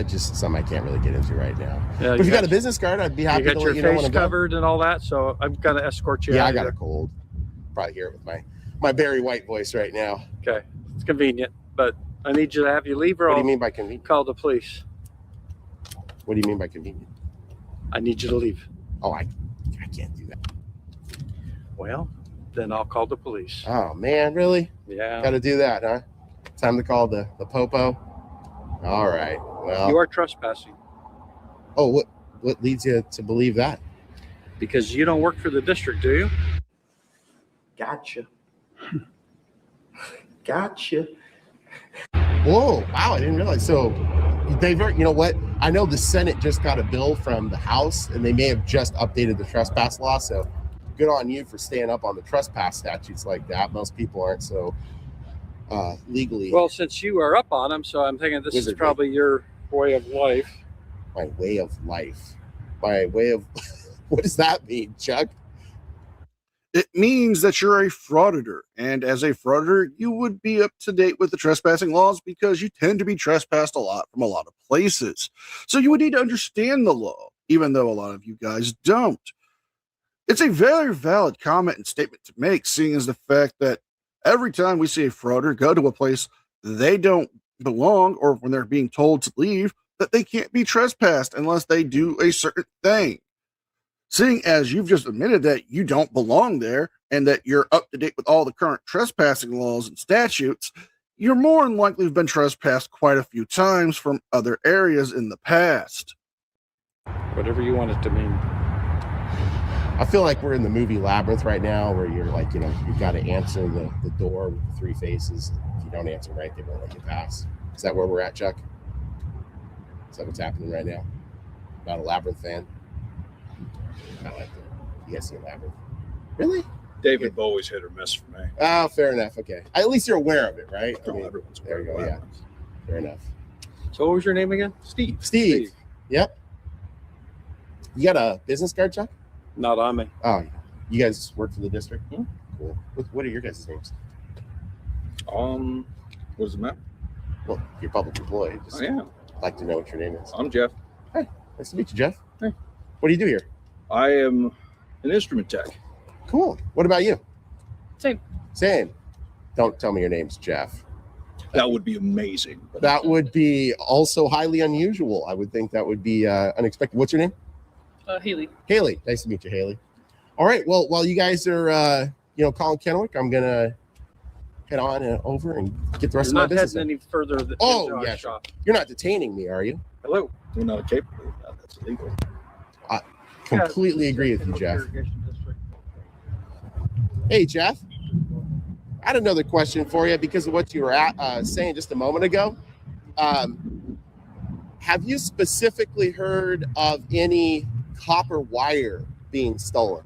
Just something I can't really get into right now. Yeah, But if you got a business card, I'd be happy you to got let your you know when face I'm done. covered and all that, so I'm gonna escort you Yeah, out I of got here. a cold. Probably hear it with my Barry White voice right now. Okay, it's convenient, but I need you to have you leave or What do I'll you mean by convenient? call the police. What do you mean by convenient? I need you to leave. Oh, I can't do that. Well, then I'll call the police. Oh man, really? Yeah. Got to do that, huh? Time to call the popo. All right. Well. You are trespassing Oh, what leads you to believe that? because you don't work for the district, do you? Gotcha. Gotcha. Whoa! Wow, I didn't realize. So you know what? I know the Senate just got a bill from the House, and they may have just updated the trespass law. So good on you for staying up on the trespass statutes like that. Most people aren't so legally. Well, since you are up on them, so I'm thinking this is Wizardry. probably your way of life. My way of life. My way of. What does that mean, Chuck? It means that you're a frauditor, and as a frauditor, you would be up to date with the trespassing laws because you tend to be trespassed a lot from a lot of places. So you would need to understand the law, even though a lot of you guys don't. It's a very valid comment and statement to make, seeing as the fact that every time we see a frauditor go to a place they don't belong, or when they're being told to leave, that they can't be trespassed unless they do a certain thing. Seeing as you've just admitted that you don't belong there and that you're up to date with all the current trespassing laws and statutes, you're more than likely have been trespassed quite a few times from other areas in the past. Whatever you want it to mean. I feel like we're in the movie Labyrinth right now, where you're like, you've got to answer the door with the three faces. If you don't answer right, they won't let you pass. Is that where we're at, Chuck? Is that what's happening right now? Not a Labyrinth fan? I like that. You guys see Labyrinth? Really? David Bowie's hit or miss for me. Oh, fair enough. Okay. At least you're aware of it, right? I Oh, mean, everyone's there you go. Yeah. Fair enough. So what was your name again? Steve. Yep. You got a business card, Chuck? Not on me. Oh, you guys work for the district? Hmm? Cool. What are your guys' names? What does it matter? Well, you're public employee. Just I am. like to know what your name is. I'm Jeff. Nice to meet you, Jeff. Hey. What do you do here? I am an instrument tech. Cool. What about you? Same. Don't tell me your name's Jeff. That would be amazing. That would be also highly unusual. I would think that would be unexpected. What's your name? Haley. Haley. Nice to meet you, Haley. All right. Well, while you guys are, calling Kennewick, I'm gonna head on over and get the rest You're of my not business heading done. any further into Oh, our yeah, shop. You're not detaining me, are you? Hello. We're not capable of that. That's illegal. Completely agree with you, Jeff. Hey, Jeff. I had another question for you because of what you were saying just a moment ago. Have you specifically heard of any copper wire being stolen?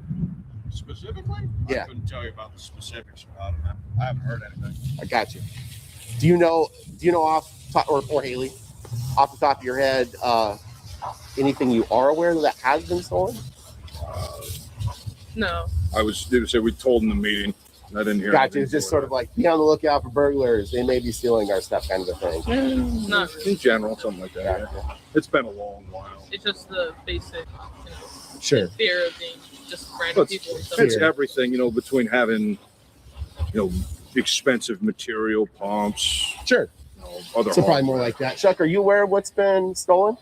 Specifically? Yeah. I couldn't tell you about the specifics about it. I haven't heard anything. I got you. Do you know off top, or Haley, off the top of your head, anything you are aware that has been stolen? No. I was going to say we told in the meeting. I didn't hear. Gotcha. It's just sort of like be on the lookout for burglars. They may be stealing our stuff, kind of a thing. Not really. in general, something like that. Yeah. Gotcha. It's been a long while. It's just the basic, Sure. fear of being just random But people and stuff. it's Sure. everything, between having, expensive material pumps, Sure. other So probably more hardware. like that. Chuck, are you aware of what's been stolen?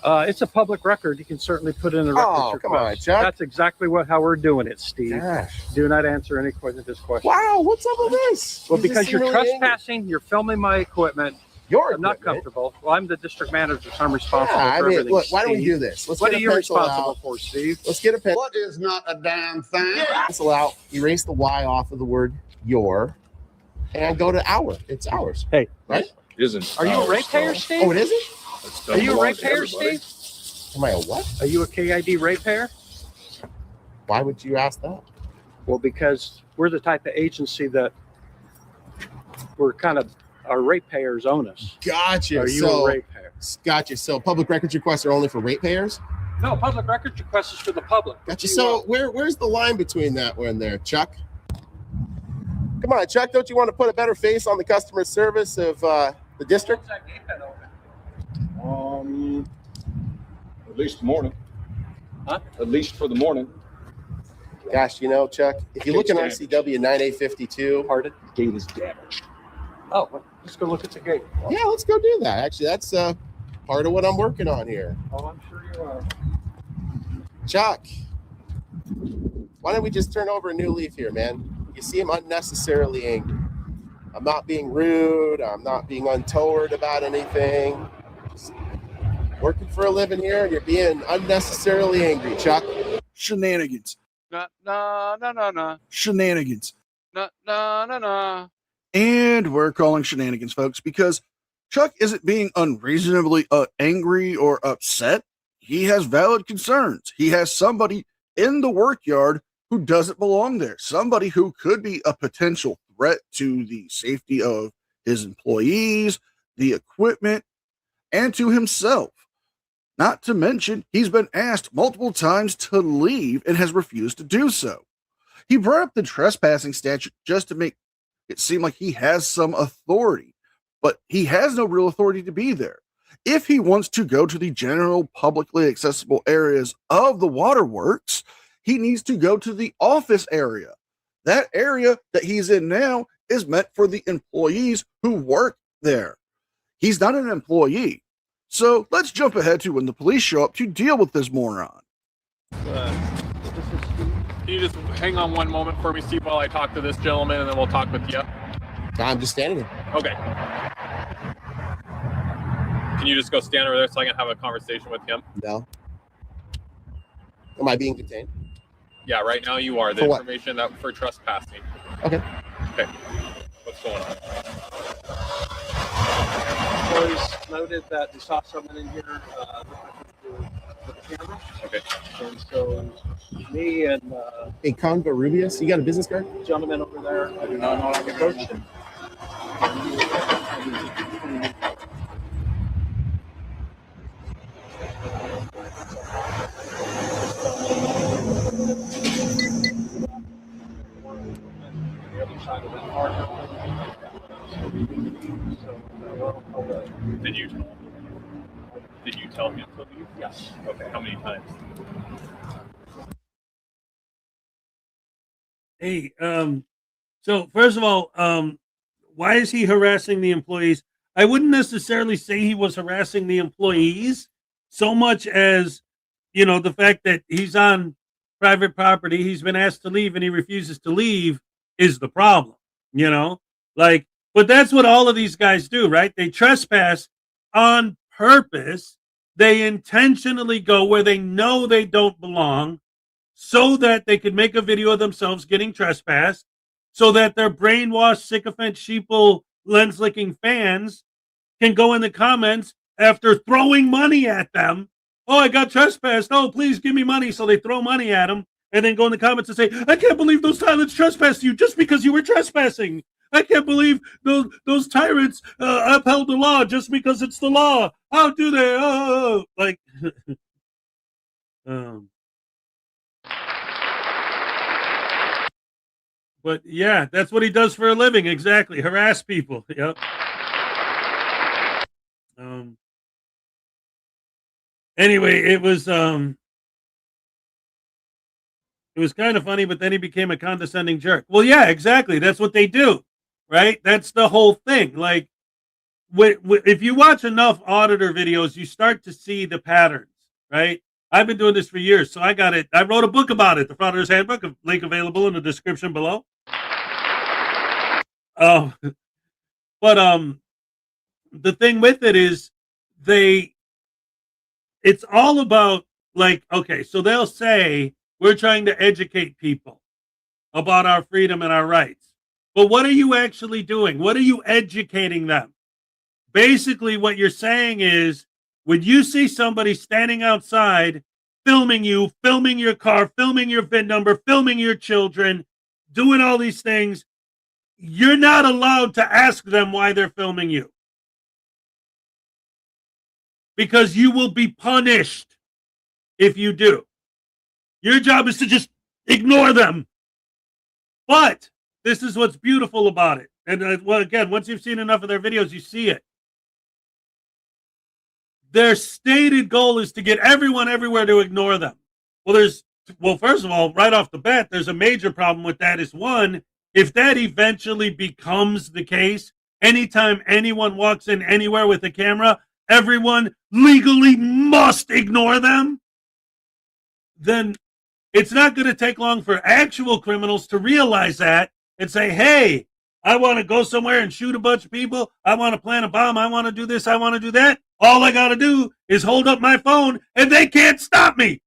It's a public record. You can certainly put in a records Oh, request. come on, Chuck. That's exactly how we're doing it, Steve. Gosh. Do not answer any this question. Wow, what's up with this? Well, You just because seem you're really angry. trespassing, you're filming my equipment. Your I'm not equipment. comfortable. Well, I'm the district manager, so I'm responsible Yeah, I for mean, everything. look, why don't we Steve. do this? Let's What get are a you pencil responsible out. for, Steve? Let's get a pencil. What is not a damn thing? Pencil out. Erase the Y off of the word your, and go to our. It's ours. Hey, right? Isn't Are you a ours, ratepayer, so Steve? Oh, it isn't? it Are doesn't you a belong to ratepayer, everybody. Steve? Am I a what? Are you a KID ratepayer? Why would you ask that? Well, because we're the type of agency that we're kind of, our ratepayers own us. Gotcha. Are you so, a ratepayer? Gotcha. So public records requests are only for ratepayers? No, public records request is for the public. Gotcha. So where's the line between that one there, Chuck? Come on, Chuck. Don't you want to put a better face on the customer service of the district? At least the morning. Huh? At least for the morning. Gosh, you know, Chuck, if you look in RCW 9852, Pardon? Gate is damaged. Oh, well, let's go look at the gate. yeah, let's go do that. Actually, that's part of what I'm working on here. Oh, I'm sure you are. Chuck, why don't we just turn over a new leaf here, man? You seem unnecessarily angry. I'm not being rude. I'm not being untoward about anything. Just working for a living here, and you're being unnecessarily angry, Chuck. Shenanigans. No. Shenanigans. No. And we're calling shenanigans, folks, because Chuck isn't being unreasonably angry or upset. He has valid concerns. He has somebody in the work yard who doesn't belong there, somebody who could be a potential threat to the safety of his employees, the equipment, and to himself. Not to mention, he's been asked multiple times to leave and has refused to do so. He brought up the trespassing statute just to make it seem like he has some authority, but he has no real authority to be there. If he wants to go to the general publicly accessible areas of the waterworks, he needs to go to the office area. That area that he's in now is meant for the employees who work there. He's not an employee. So let's jump ahead to when the police show up to deal with this moron. Can you just hang on one moment for me, Steve, while I talk to this gentleman, and then we'll talk with you? I'm just standing here. Okay. Can you just go stand over there so I can have a conversation with him? No. Am I being detained? Yeah, right now you are. The For what? information that for trespassing. Okay. Okay. What's going on? Employees noted that they saw someone in here with a camera. Okay. And so me and Hey, Conva Rubius, you got a business card? gentleman over there, I do not know how to approach him. The other side of the park. Did you tell him to leave? Yes. Okay. How many times? Hey, so first of all, why is he harassing the employees? I wouldn't necessarily say he was harassing the employees so much as, the fact that he's on private property, he's been asked to leave and he refuses to leave is the problem, but that's what all of these guys do, right? They trespass on purpose. They intentionally go where they know they don't belong so that they could make a video of themselves getting trespassed, so that their brainwashed, sycophant, sheeple, lens-licking fans can go in the comments after throwing money at them. Oh, I got trespassed. Oh, please give me money. So they throw money at them and then go in the comments and say, I can't believe those tyrants trespassed you just because you were trespassing. I can't believe those tyrants upheld the law just because it's the law. How do they? Oh, like, but yeah, that's what he does for a living. Exactly. Harass people. Yep. Anyway, it was kind of funny, but then he became a condescending jerk. Well, yeah, exactly. That's what they do, right? That's the whole thing. Like, if you watch enough auditor videos, you start to see the patterns, right? I've been doing this for years, so I got it. I wrote a book about it, the Frauditors Handbook, a link available in the description below. But the thing with it is it's all about, like, okay, so they'll say we're trying to educate people about our freedom and our rights. But what are you actually doing? What are you educating them? Basically, what you're saying is, when you see somebody standing outside filming you, filming your car, filming your VIN number, filming your children, doing all these things, you're not allowed to ask them why they're filming you, because you will be punished if you do. Your job is to just ignore them. But this is what's beautiful about it. And well, again, once you've seen enough of their videos, you see it. their stated goal is to get everyone everywhere to ignore them. Well, first of all, right off the bat, there's a major problem with that. Is one, if that eventually becomes the case, anytime anyone walks in anywhere with a camera, everyone legally must ignore them, then it's not going to take long for actual criminals to realize that and say, hey, I want to go somewhere and shoot a bunch of people. I want to plant a bomb. I want to do this. I want to do that. All I got to do is hold up my phone and they can't stop me.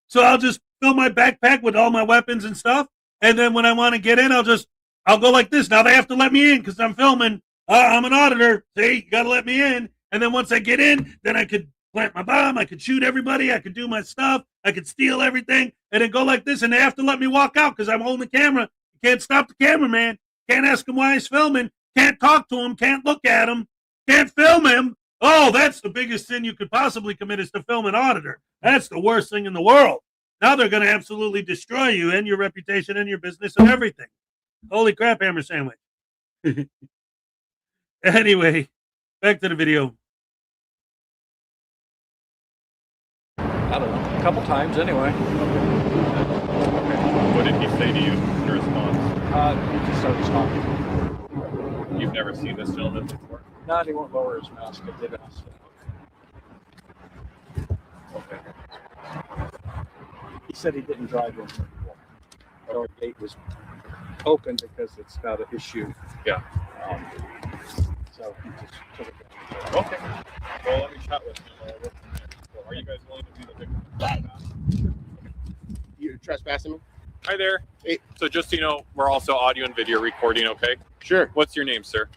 So I'll just fill my backpack with all my weapons and stuff. And then when I want to get in, I'll go like this. Now they have to let me in because I'm filming. I'm an auditor. See, you got to let me in. And then once I get in, then I could plant my bomb. I could shoot everybody. I could do my stuff. I could steal everything and then go like this. And they have to let me walk out because I'm holding the camera. You can't stop the cameraman. Can't ask him why he's filming. Can't talk to him. Can't look at him. Can't film him. Oh, that's the biggest sin you could possibly commit is to film an auditor. That's the worst thing in the world. Now they're going to absolutely destroy you and your reputation and your business and everything. Holy crap, hammer sandwich. Anyway, back to the video. I don't know, a couple times anyway. What did he say to you in response? He just started talking. You've never seen this gentleman before? No, he won't lower his mask. I did ask him. Okay. He said he didn't drive in. Our gate was open because it's got an issue. Yeah. So he just took it down. Okay. Well, let me chat with him. So are you guys willing to be the victim? You're trespassing me? Hi there. Hey. So just so you know, we're also audio and video recording, okay? Sure. What's your name, sir?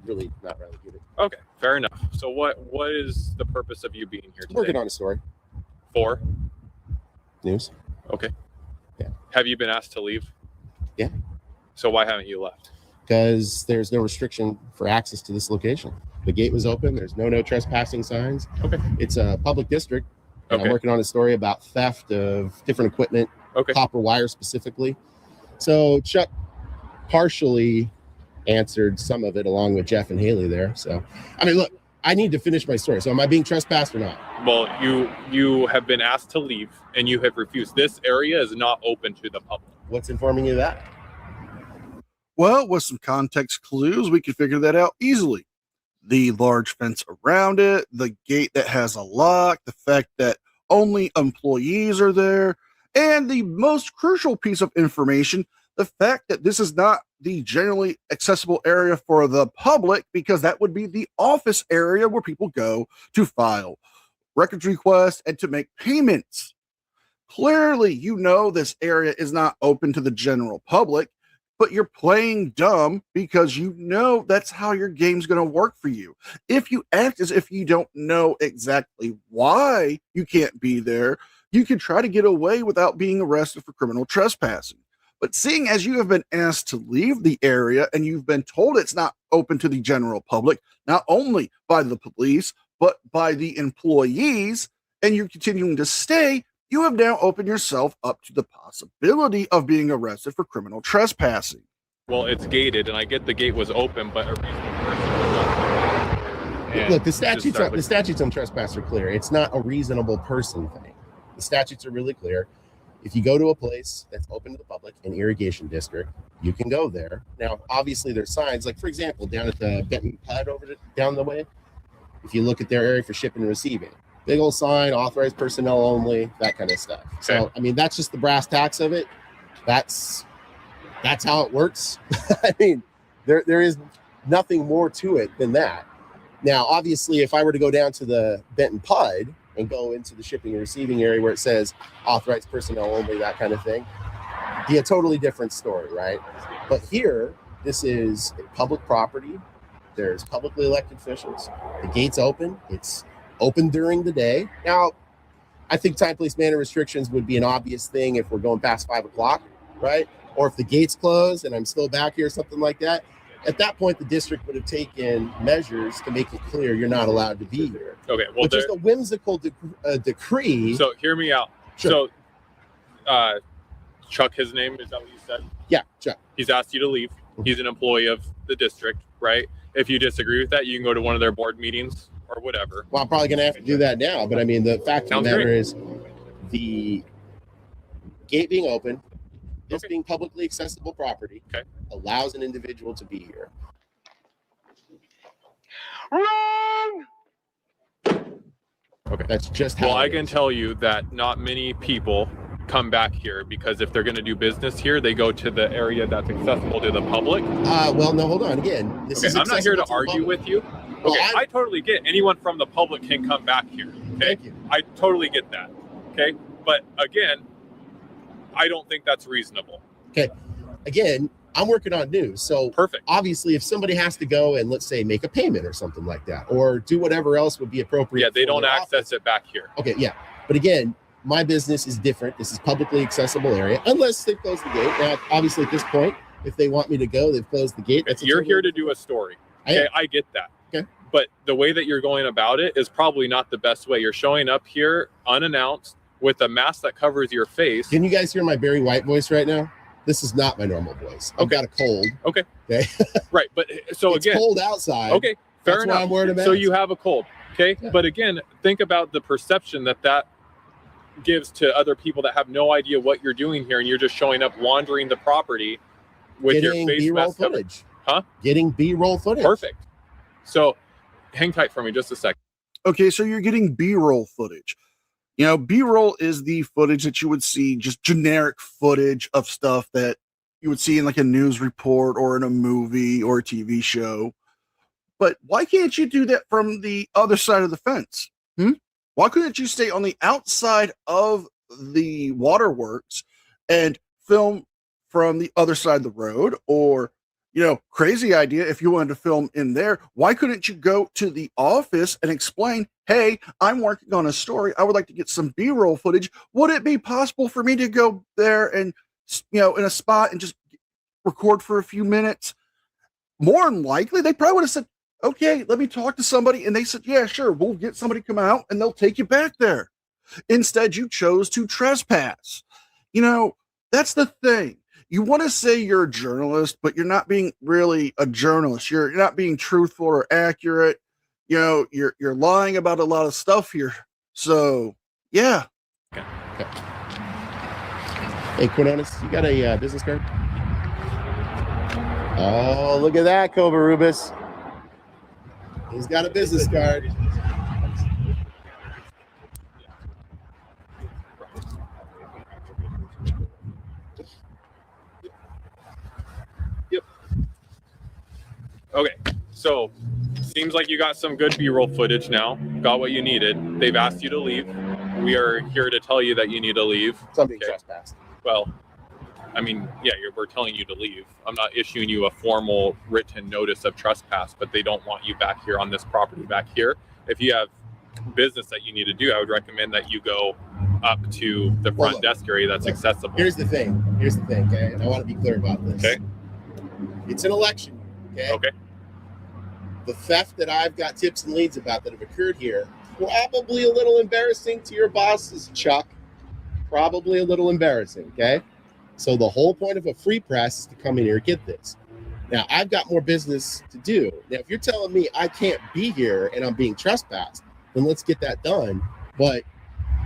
Really not really good. Okay, fair enough. So what is the purpose of you being here today? Working on a story. For? News. Okay. Yeah. Have you been asked to leave? Yeah. So why haven't you left? Because there's no restriction for access to this location. The gate was open. There's no trespassing signs. Okay. It's a public district. And Okay. I'm working on a story about theft of different equipment, Okay. copper wire specifically. So Chuck partially answered some of it along with Jeff and Haley there. So, I mean, look, I need to finish my story. So am I being trespassed or not? Well, you have been asked to leave and you have refused. This area is not open to the public. What's informing you of that? Well, with some context clues, we can figure that out easily. The large fence around it, the gate that has a lock, the fact that only employees are there, and the most crucial piece of information, the fact that this is not the generally accessible area for the public, because that would be the office area where people go to file records requests and to make payments. Clearly, you know this area is not open to the general public, but you're playing dumb because you know that's how your game's going to work for you. If you act as if you don't know exactly why you can't be there, you can try to get away without being arrested for criminal trespassing. But seeing as you have been asked to leave the area and you've been told it's not open to the general public, not only by the police, but by the employees, and you're continuing to stay, you have now opened yourself up to the possibility of being arrested for criminal trespassing. Well, it's gated, and I get the gate was open, but a reasonable person would not. And Look, the just statutes on trespass are clear. It's not a reasonable person thing. The statutes are really clear. If you go to a place that's open to the public, an irrigation district, you can go there. Now, obviously, there's signs, like, for example, down at the Benton Pud down the way, if you look at their area for shipping and receiving, big old sign, authorized personnel only, that kind of stuff. Okay. So, I mean, that's just the brass tacks of it. That's how it works. I mean, there is nothing more to it than that. Now, obviously, if I were to go down to the Benton Pud and go into the shipping and receiving area where it says authorized personnel only, that kind of thing, be a totally different story, right? But here, this is a public property. There's publicly elected officials. The gate's open. It's open during the day. Now, I think time, place, manner restrictions would be an obvious thing if we're going past 5 o'clock, right? Or if the gate's closed and I'm still back here, something like that. At that point, the district would have taken measures to make it clear you're not allowed to be here. Okay, well, which is a whimsical decree. So hear me out. Sure. So, Chuck, his name, is that what you said? Yeah, Chuck. He's asked you to leave. He's an employee of the district, right? If you disagree with that, you can go to one of their board meetings or whatever. Well, I'm probably going to have to do that now. But I mean, the fact of Sounds the matter great. is the gate being open, this Okay. being publicly accessible property, Okay. allows an individual to be here. Okay. That's just how Well, I it can is. tell you that not many people come back here because if they're going to do business here, they go to the area that's accessible to the public. Well, no, hold on. Again, this is I'm not here to accessible the argue public. with you. Well, Okay, I totally get anyone from the public can come back here. Okay, Thank you. I totally get that. Okay, but again, I don't think that's reasonable. Okay. Again, I'm working on news. So Perfect. obviously, if somebody has to go and let's say make a payment or something like that, or do whatever else would be appropriate. Yeah, they for don't their access office. it back here. Okay, yeah. But again, my business is different. This is publicly accessible area, unless they close the gate. Now, obviously, at this point, if they want me to go, they've closed the gate. That's a You're totally here to do a story. Okay, I get that. Okay. But the way that you're going about it is probably not the best way. You're showing up here unannounced with a mask that covers your face. Can you guys hear my Barry White voice right now? This is not my normal voice. I've got a cold. Okay. Okay. Right, but so It's again, cold outside. okay, fair That's why enough. I'm wearing a So mask. you have a cold, okay? Yeah. But again, think about the perception that gives to other people that have no idea what you're doing here, and you're just showing up, wandering the property with Getting your face B-roll mask covered. footage. Huh? Getting B-roll footage. Perfect. So hang tight for me just a second. Okay, so you're getting B-roll footage. You know, B-roll is the footage that you would see, just generic footage of stuff that you would see in like a news report or in a movie or a TV show. But why can't you do that from the other side of the fence? Why couldn't you stay on the outside of the waterworks and film from the other side of the road? Or, you know, crazy idea, if you wanted to film in there, why couldn't you go to the office and explain, hey, I'm working on a story. I would like to get some B-roll footage. Would it be possible for me to go there and, you know, in a spot and just record for a few minutes? More than likely, they probably would have said, okay, let me talk to somebody. And they said, yeah, sure, we'll get somebody to come out and they'll take you back there. Instead, you chose to trespass. You know, that's the thing. You want to say you're a journalist, but you're not being really a journalist. You're not being truthful or accurate. You know, you're lying about a lot of stuff here. So, yeah. Hey, Quinones, you got a business card? Oh, look at that, Cobra Rubus. He's got a business card. Okay, so seems like you got some good B-roll footage now. Got what you needed. They've asked you to leave. We are here to tell you that you need to leave. Something trespassed. Well, I mean, yeah, we're telling you to leave. I'm not issuing you a formal written notice of trespass, but they don't want you back here on this property back here. If you have business that you need to do, I would recommend that you go up to the front desk area that's accessible. Here's the thing, okay? And I want to be clear about this. Okay. It's an election, okay? Okay. The theft that I've got tips and leads about that have occurred here, probably a little embarrassing to your bosses, Chuck. Probably a little embarrassing, okay? So the whole point of a free press is to come in here and get this. Now, I've got more business to do. Now, if you're telling me I can't be here and I'm being trespassed, then let's get that done. But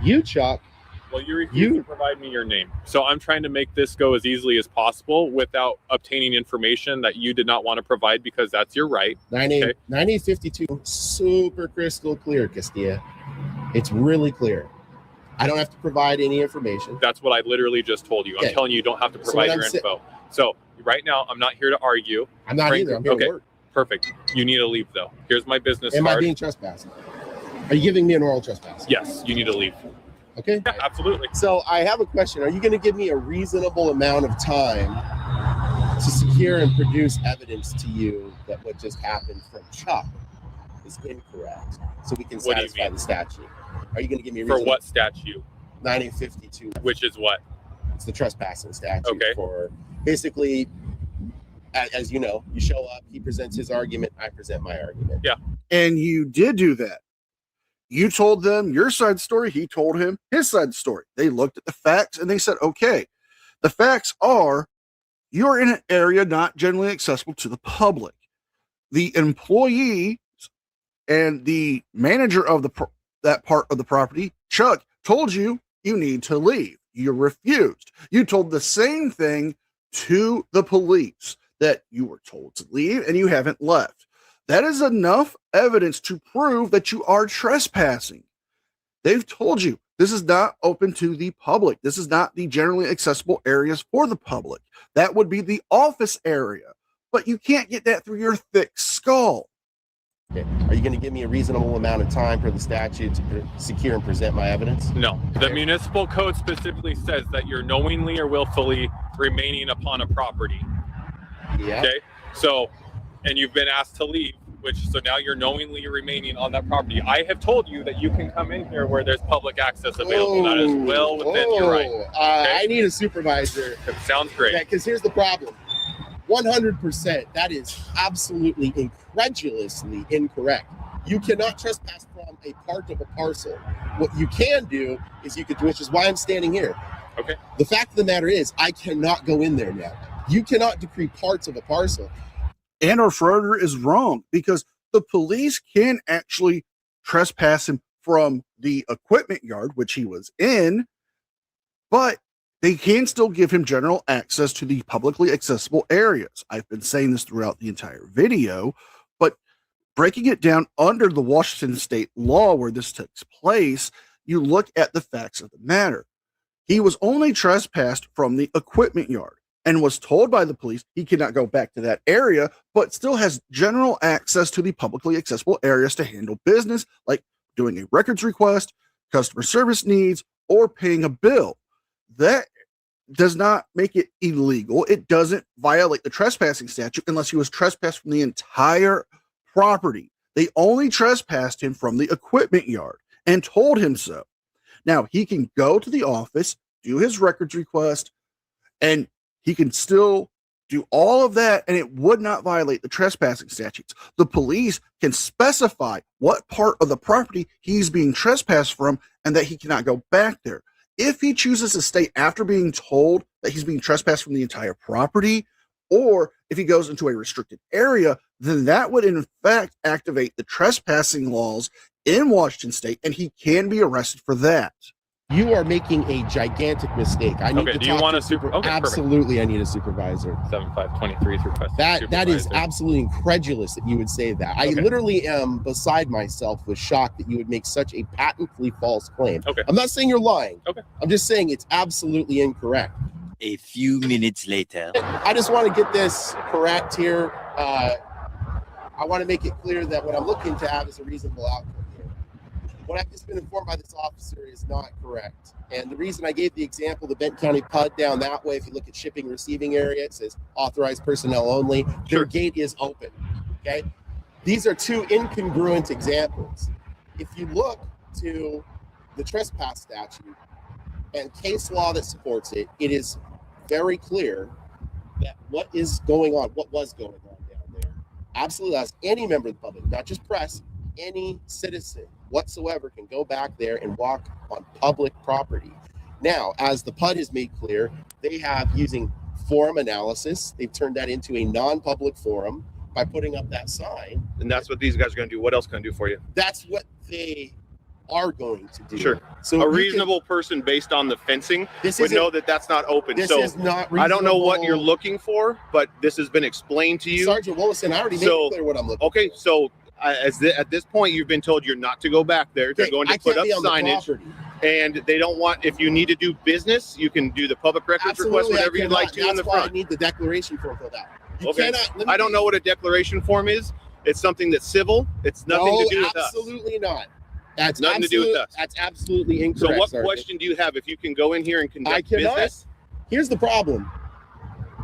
you, Chuck, Well, you refuse to provide me your name. So I'm trying to make this go as easily as possible without obtaining information that you did not want to provide because that's your right. 9852, super crystal clear, Castilla. It's really clear. I don't have to provide any information. That's what I literally just told you. Okay. I'm telling you don't have to So provide what your I'm info. So right now, I'm not here to argue. I'm not either. I'm here to work. Perfect. You need to leave, though. Here's my business Am card. I being trespassed? Are you giving me an oral trespass? Yes, you need to leave. Okay. Yeah, absolutely. So I have a question. Are you going to give me a reasonable amount of time to secure and produce evidence to you that what just happened from Chuck is incorrect so we can What do you satisfy mean? the statute? Are you going to give me a For reasonable... what statute? 9852. Which is what? It's the trespassing statute. Okay. For basically, as you know, you show up, he presents his argument, I present my argument. Yeah. And you did do that. You told them your side story. He told him his side story. They looked at the facts and they said, okay, the facts are you're in an area not generally accessible to the public. The employee and the manager of that part of the property, Chuck, told you need to leave. You refused. You told the same thing to the police, that you were told to leave and you haven't left. That is enough evidence to prove that you are trespassing. They've told you this is not open to the public. This is not the generally accessible areas for the public. That would be the office area, but you can't get that through your thick skull. Okay. Are you going to give me a reasonable amount of time for the statute to secure and present my evidence? No. The municipal code specifically says that you're knowingly or willfully remaining upon a property. Yeah. Okay. So, and you've been asked to leave, so now you're knowingly remaining on that property. I have told you that you can come in here where there's public access available. That is well within your right. Okay? I need a supervisor. It sounds great. Because here's the problem. 100%, that is absolutely incredulously incorrect. You cannot trespass from a part of a parcel. What you can do is which is why I'm standing here. Okay. The fact of the matter is, I cannot go in there now. You cannot decree parts of a parcel. And our Frauditor is wrong, because the police can actually trespass him from the equipment yard, which he was in, but they can still give him general access to the publicly accessible areas. I've been saying this throughout the entire video, but breaking it down under the Washington state law where this takes place, you look at the facts of the matter. He was only trespassed from the equipment yard and was told by the police he cannot go back to that area, but still has general access to the publicly accessible areas to handle business, like doing a records request, customer service needs, or paying a bill. That does not make it illegal. It doesn't violate the trespassing statute unless he was trespassed from the entire property. They only trespassed him from the equipment yard and told him so. Now, he can go to the office, do his records request, and he can still do all of that, and it would not violate the trespassing statutes. The police can specify what part of the property he's being trespassed from and that he cannot go back there. If he chooses to stay after being told that he's being trespassed from the entire property, or if he goes into a restricted area, then that would in fact activate the trespassing laws in Washington state, and he can be arrested for that. You are making a gigantic mistake. I need to do you want a supervisor? Okay, absolutely, perfect. I need a supervisor. 7523 is requested. That is absolutely incredulous that you would say that. I literally am beside myself with shock that you would make such a patently false claim. Okay. I'm not saying you're lying. Okay. I'm just saying it's absolutely incorrect. A few minutes later. I just want to get this correct here. I want to make it clear that what I'm looking to have is a reasonable outcome. What I've just been informed by this officer is not correct. And the reason I gave the example, the Benton County PUD down that way, if you look at shipping receiving area, it says authorized personnel only. Their gate is open, okay? These are two incongruent examples. If you look to the trespass statute and case law that supports it, it is very clear that what was going on down there, absolutely as any member of the public, not just press, any citizen whatsoever can go back there and walk on public property. Now, as the PUD has made clear, they have, using forum analysis, they've turned that into a non-public forum by putting up that sign. And that's what these guys are going to do. What else can I do for you? That's what they are going to do. Sure. So a reasonable person based on the fencing would know that that's not open. This so is not reasonable. I don't know what you're looking for, but this has been explained to you. Sergeant Willison, I already made it clear what I'm looking for. Okay, so at this point, you've been told you're not to go back there. They're going to put up signage, and they don't want. If you need to do business, you can do the public records request, whatever you'd like to in the front. That's why I need the declaration form filled out. Okay. I don't know what a declaration form is. It's something that's civil. It's nothing to do with us. Absolutely not. That's nothing to do with us. That's absolutely incorrect. So what Sergeant. question do you have? If you can go in here and conduct business? Here's the problem.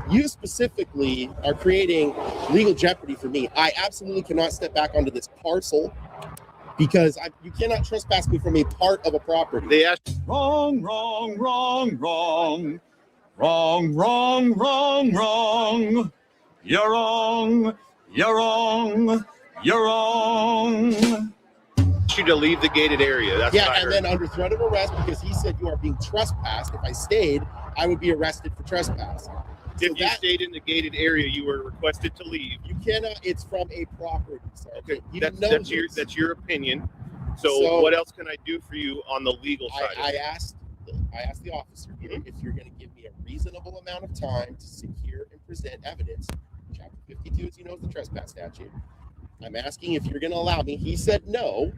You specifically are creating legal jeopardy for me. I absolutely cannot step back onto this parcel because you cannot trespass me from a part of a property. They asked. Wrong. You're wrong. You to leave the gated area. That's what I heard. Then under threat of arrest, because he said you are being trespassed. If I stayed, I would be arrested for trespass. If you stayed in the gated area, you were requested to leave. You cannot. It's from a property. Okay, that's your opinion. So what else can I do for you on the legal side? I asked the officer here if you're going to give me a reasonable amount of time to secure and present evidence. Chapter 52, as you know, is the trespass statute. I'm asking if you're going to allow me. He said no.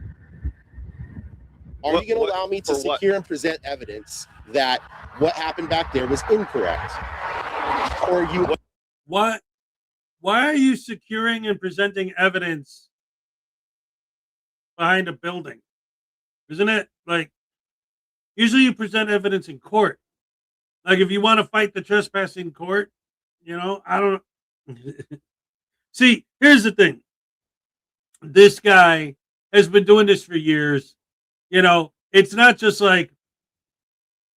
Are you going to allow me to secure and present evidence that what happened back there was incorrect? Or you? Why are you securing and presenting evidence behind a building? Isn't it like usually you present evidence in court? Like if you want to fight the trespass in court, I don't see. Here's the thing. This guy has been doing this for years. It's not just like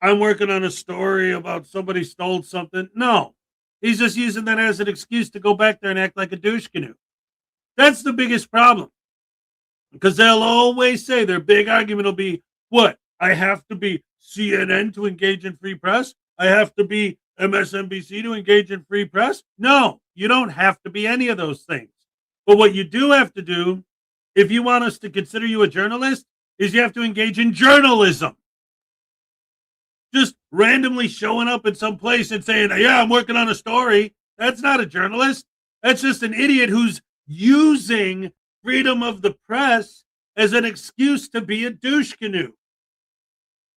I'm working on a story about somebody stole something. No, he's just using that as an excuse to go back there and act like a douche canoe. That's the biggest problem. Because they'll always say their big argument will be, what? I have to be CNN to engage in free press? I have to be MSNBC to engage in free press? No, you don't have to be any of those things. But what you do have to do, if you want us to consider you a journalist, is you have to engage in journalism. Just randomly showing up at some place and saying, yeah, I'm working on a story. That's not a journalist. That's just an idiot who's using freedom of the press as an excuse to be a douche canoe.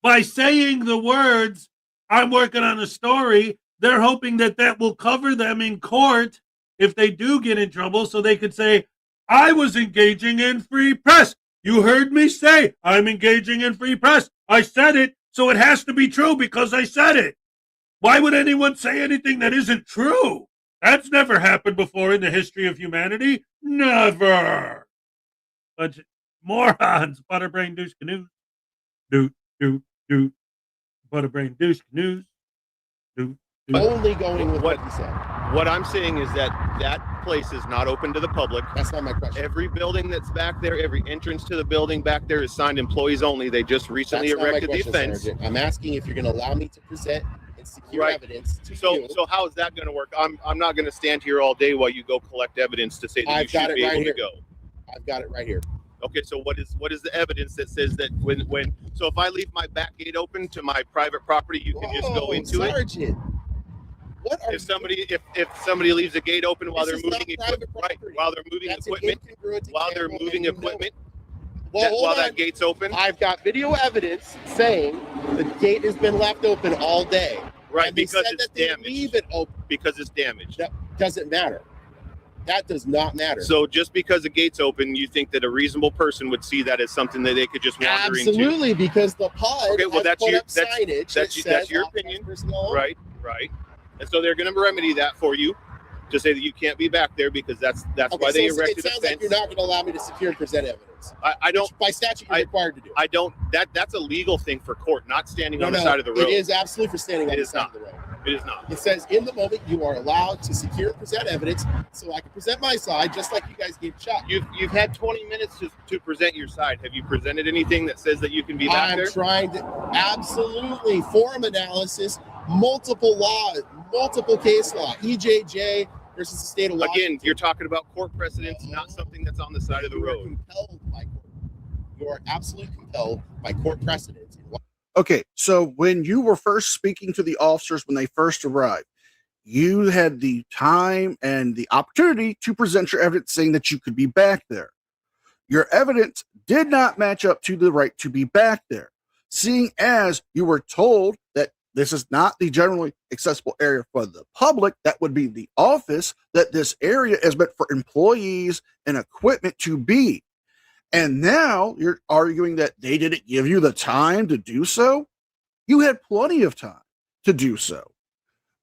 By saying the words, I'm working on a story, they're hoping that will cover them in court if they do get in trouble, so they could say, I was engaging in free press. You heard me say I'm engaging in free press. I said it, so it has to be true because I said it. Why would anyone say anything that isn't true? That's never happened before in the history of humanity. Never. But morons, butterbrain douche canoes. Doot, doot, doot. Butterbrain douche canoes. Doot, doot. Only going with what you said. What I'm saying is that place is not open to the public. That's not my question. Every building that's back there, every entrance to the building back there is signed employees only. They just recently erected the fence. Sergeant. I'm asking if you're going to allow me to present and secure evidence to you. So how is that going to work? I'm not going to stand here all day while you go collect evidence to say that you should be able to go. I've got it right here. Okay, so what is the evidence that says that when so if I leave my back gate open to my private property, you can just go into Sergeant. What are if somebody leaves a gate open while they're moving equipment, while they're moving equipment, while that gate's open? I've got video evidence saying the gate has been left open all day. Right, because it's damaged. Leave it open because it's damaged. That doesn't matter. That does not matter. So just because the gate's open, you think that a reasonable person would see that as something that they could just wander into? Absolutely, because the PUD that's your opinion. Right. And so they're going to remedy that for you to say that you can't be back there because that's why they erected a fence. It sounds like you're not going to allow me to secure and present evidence. I don't. By statute, you're required to do. I don't. That's a legal thing for court, not standing on the side of the road. It is absolutely for standing on the side of the road. It is not. It says in the moment you are allowed to secure and present evidence, so I can present my side, just like you guys gave shot. You've had 20 minutes to present your side. Have you presented anything that says that you can be back there? I'm trying to absolutely forum analysis, multiple laws, multiple case law, EJJ versus the state of Washington. Again, you're talking about court precedents, not something that's on the side of the road. You are absolutely compelled by court precedents. Okay, so when you were first speaking to the officers when they first arrived, you had the time and the opportunity to present your evidence saying that you could be back there. Your evidence did not match up to the right to be back there, seeing as you were told that this is not the generally accessible area for the public, that would be the office, that this area is meant for employees and equipment to be. And now you're arguing that they didn't give you the time to do so. You had plenty of time to do so.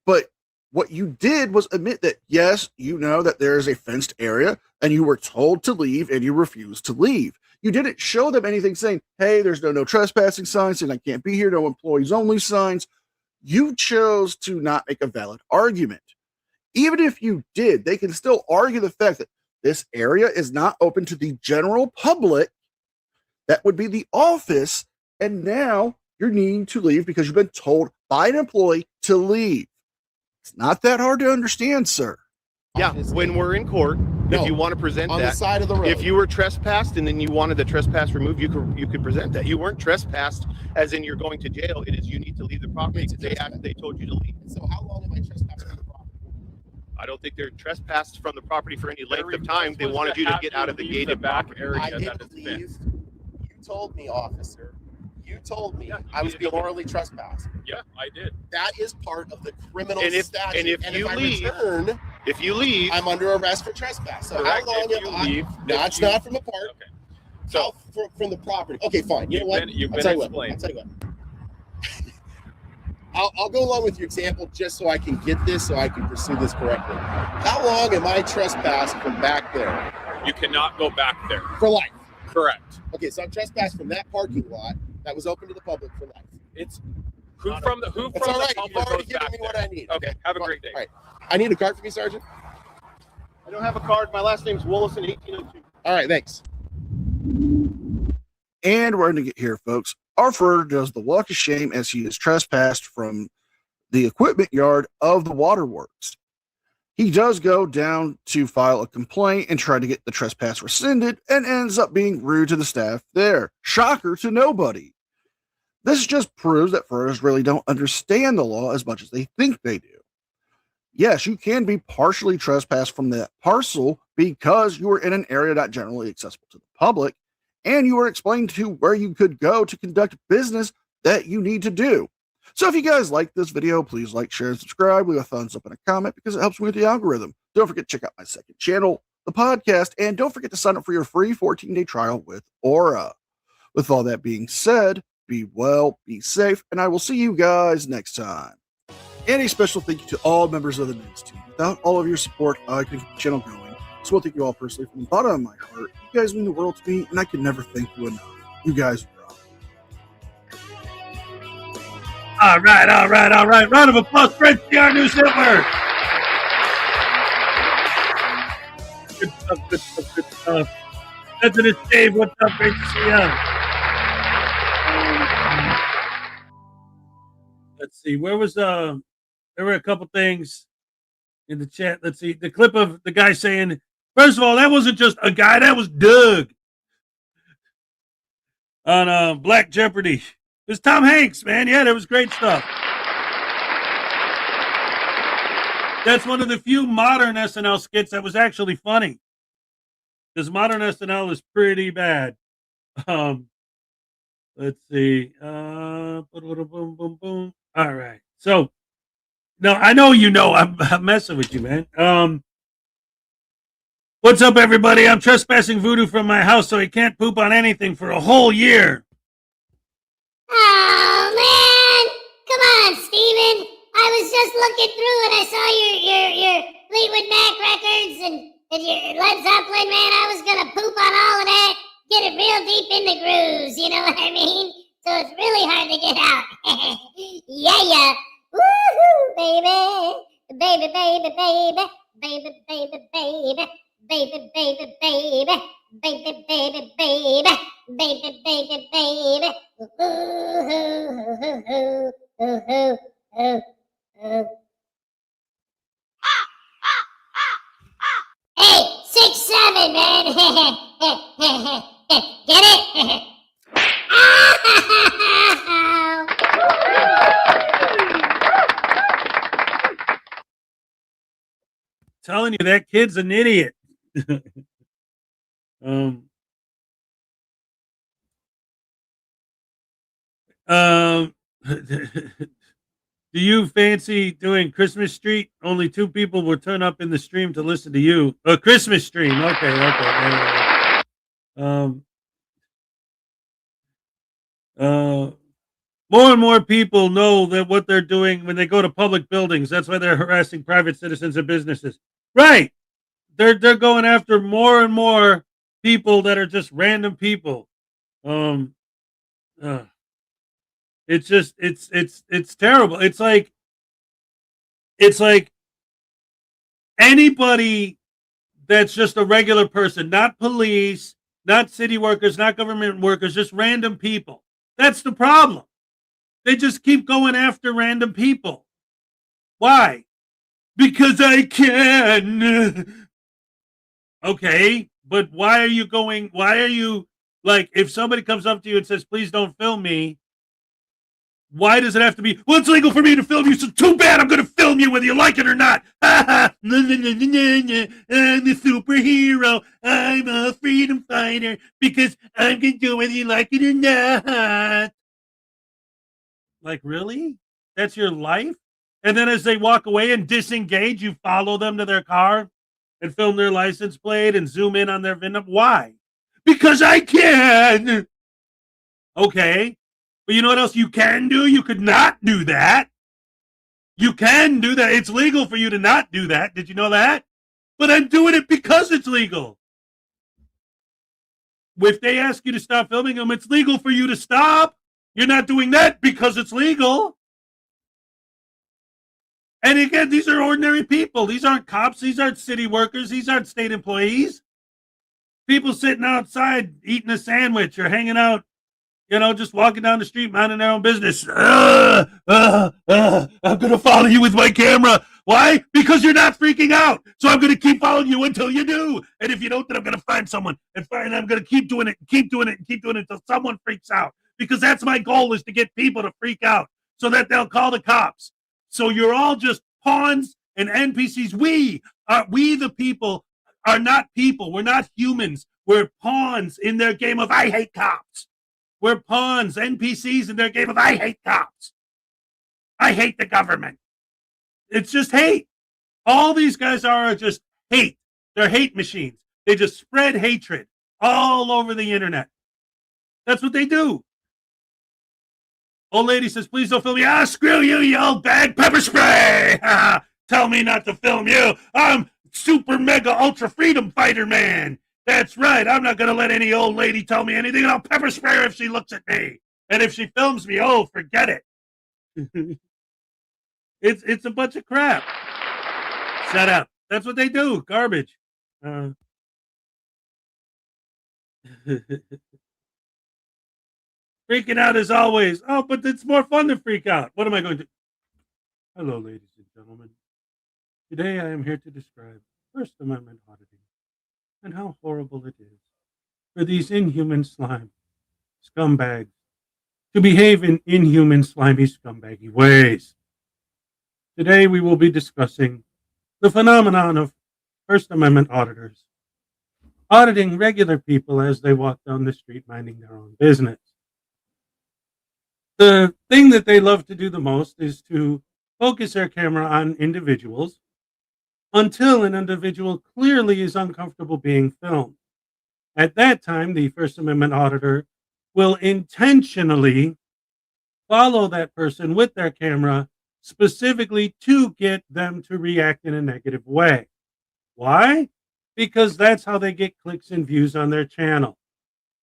But what you did was admit that, yes, you know that there is a fenced area and you were told to leave and you refused to leave. You didn't show them anything saying, hey, there's no trespassing signs and I can't be here, no employees only signs. You chose to not make a valid argument. Even if you did, they can still argue the fact that this area is not open to the general public. That would be the office. And now you're needing to leave because you've been told by an employee to leave. It's not that hard to understand, sir. Yeah, when we're in court, if you want to present on that, the side of the road. If you were trespassed and then you wanted the trespass removed, you could present that. You weren't trespassed, as in you're going to jail. It is you need to leave the property because they told you to leave. So how long am I trespassing from the property? I don't think they're trespassed from the property for any length of time. They wanted you to get out of the gated back property. area I that didn't is leave. fenced. You told me, officer. You told me Yeah, I was you being did. orally trespassed. Yeah, I did. That is part of the criminal And if- statute. and if you I leave- return, If you leave, I'm under arrest for trespass. So Correct. how long If am you I? leave, No, if it's you- not from the park. Okay. So from the property. Okay, fine. You know what? You've I'll been tell you what. explained. I'll tell you what. I'll go along with your example just so I can get this, so I can pursue this correctly. How long am I trespassed from back there? You cannot go back there. For life. Correct. Okay, so I'm trespassed from that parking lot that was open to the public for life. It's who from the It's all the right. You've public already goes given back me what there. I need. Okay, have a great day. All right. I need a card for me, Sergeant. I don't have a card. My last name's Willison, 1802. All right, thanks. And we're going to get here, folks. Our Frauditer does the walk of shame as he is trespassed from the equipment yard of the waterworks. He does go down to file a complaint and try to get the trespass rescinded and ends up being rude to the staff there. Shocker to nobody. This just proves that frauditors really don't understand the law as much as they think they do. Yes, you can be partially trespassed from that parcel because you are in an area not generally accessible to the public, and you are explained to where you could go to conduct business that you need to do. So if you guys like this video, please like, share, and subscribe. Leave a thumbs up and a comment because it helps me with the algorithm. Don't forget to check out my second channel, the podcast, and don't forget to sign up for your free 14-day trial with Aura. With all that being said, be well, be safe, and I will see you guys next time. And a special thank you to all members of the news team. Without all of your support, I couldn't keep the channel going. So I want to thank you all personally from the bottom of my heart. You guys mean the world to me, and I can never thank you enough. You guys rock. All right. Round of applause for NCR News Network. Good stuff. President Dave, what's up? Great to see you. Let's see. Where was there were a couple things in the chat. Let's see. The clip of the guy saying, first of all, that wasn't just a guy, that was Doug on Black Jeopardy. It was Tom Hanks, man. Yeah, that was great stuff. That's one of the few modern SNL skits that was actually funny. Because modern SNL is pretty bad. Let's see. Boom, boom, boom. All right. So, no, I know you know I'm messing with you, man. What's up, everybody? I'm trespassing Voodoo from my house so he can't poop on anything for a whole year. Oh man! Come on, Steven. I was just looking through and I saw your Fleetwood Mac records and your Led Zeppelin, man. I was gonna poop on all of that, get it real deep in the grooves, you know what I mean? So it's really hard to get out. Yeah. Woohoo, baby. Baby, baby, baby. Baby, baby, baby. Baby, baby, baby. Baby, baby, baby. Baby, baby, baby. Hey, 6'7", man. Get it? Telling you, that kid's an idiot. Do you fancy doing Christmas Street? Only 2 people will turn up in the stream to listen to you. A Christmas stream. Okay. More and more people know that what they're doing when they go to public buildings. That's why they're harassing private citizens and businesses. Right. They're going after more and more people that are just random people. It's just it's terrible. It's like anybody that's just a regular person, not police, not city workers, not government workers, just random people. That's the problem. They just keep going after random people. Why? Because I can. Okay, but why are you like, if somebody comes up to you and says, please don't film me, why does it have to be, well, it's legal for me to film you, so too bad, I'm going to film you whether you like it or not. I'm the superhero. I'm a freedom fighter because I'm going to do whether you like it or not. Like, really? That's your life? And then as they walk away and disengage, you follow them to their car and film their license plate and zoom in on their VIN number. Why? Because I can. Okay. But you know what else you can do? You could not do that. You can do that. It's legal for you to not do that. Did you know that? But I'm doing it because it's legal. If they ask you to stop filming them, it's legal for you to stop. You're not doing that because it's legal. And again, these are ordinary people. These aren't cops. These aren't city workers. These aren't state employees. People sitting outside eating a sandwich or hanging out, just walking down the street, minding their own business. I'm going to follow you with my camera. Why? Because you're not freaking out. So I'm going to keep following you until you do. And if you don't, then I'm going to find someone. And I'm going to keep doing it, until someone freaks out. Because that's my goal, is to get people to freak out so that they'll call the cops. So you're all just pawns and NPCs. We, the people, are not people. We're not humans. We're pawns in their game of I hate cops. We're pawns, NPCs in their game of I hate cops. I hate the government. It's just hate. All these guys are just hate. They're hate machines. They just spread hatred all over the internet. That's what they do. Old lady says, please don't film me. Screw you, you old bag. Pepper spray. Tell me not to film you. I'm super mega ultra freedom fighter man. That's right. I'm not going to let any old lady tell me anything, and I'll pepper spray her if she looks at me. And if she films me, forget it. It's a bunch of crap. Shut up. That's what they do. Garbage. Freaking out as always. But it's more fun to freak out. What am I going to... Hello, ladies and gentlemen. Today I am here to describe First Amendment auditing and how horrible it is for these inhuman slime scumbags to behave in inhuman, slimy, scumbaggy ways. Today we will be discussing the phenomenon of First Amendment auditors auditing regular people as they walk down the street minding their own business. The thing that they love to do the most is to focus their camera on individuals until an individual clearly is uncomfortable being filmed. At that time, the First Amendment auditor will intentionally follow that person with their camera specifically to get them to react in a negative way. Why? Because that's how they get clicks and views on their channel.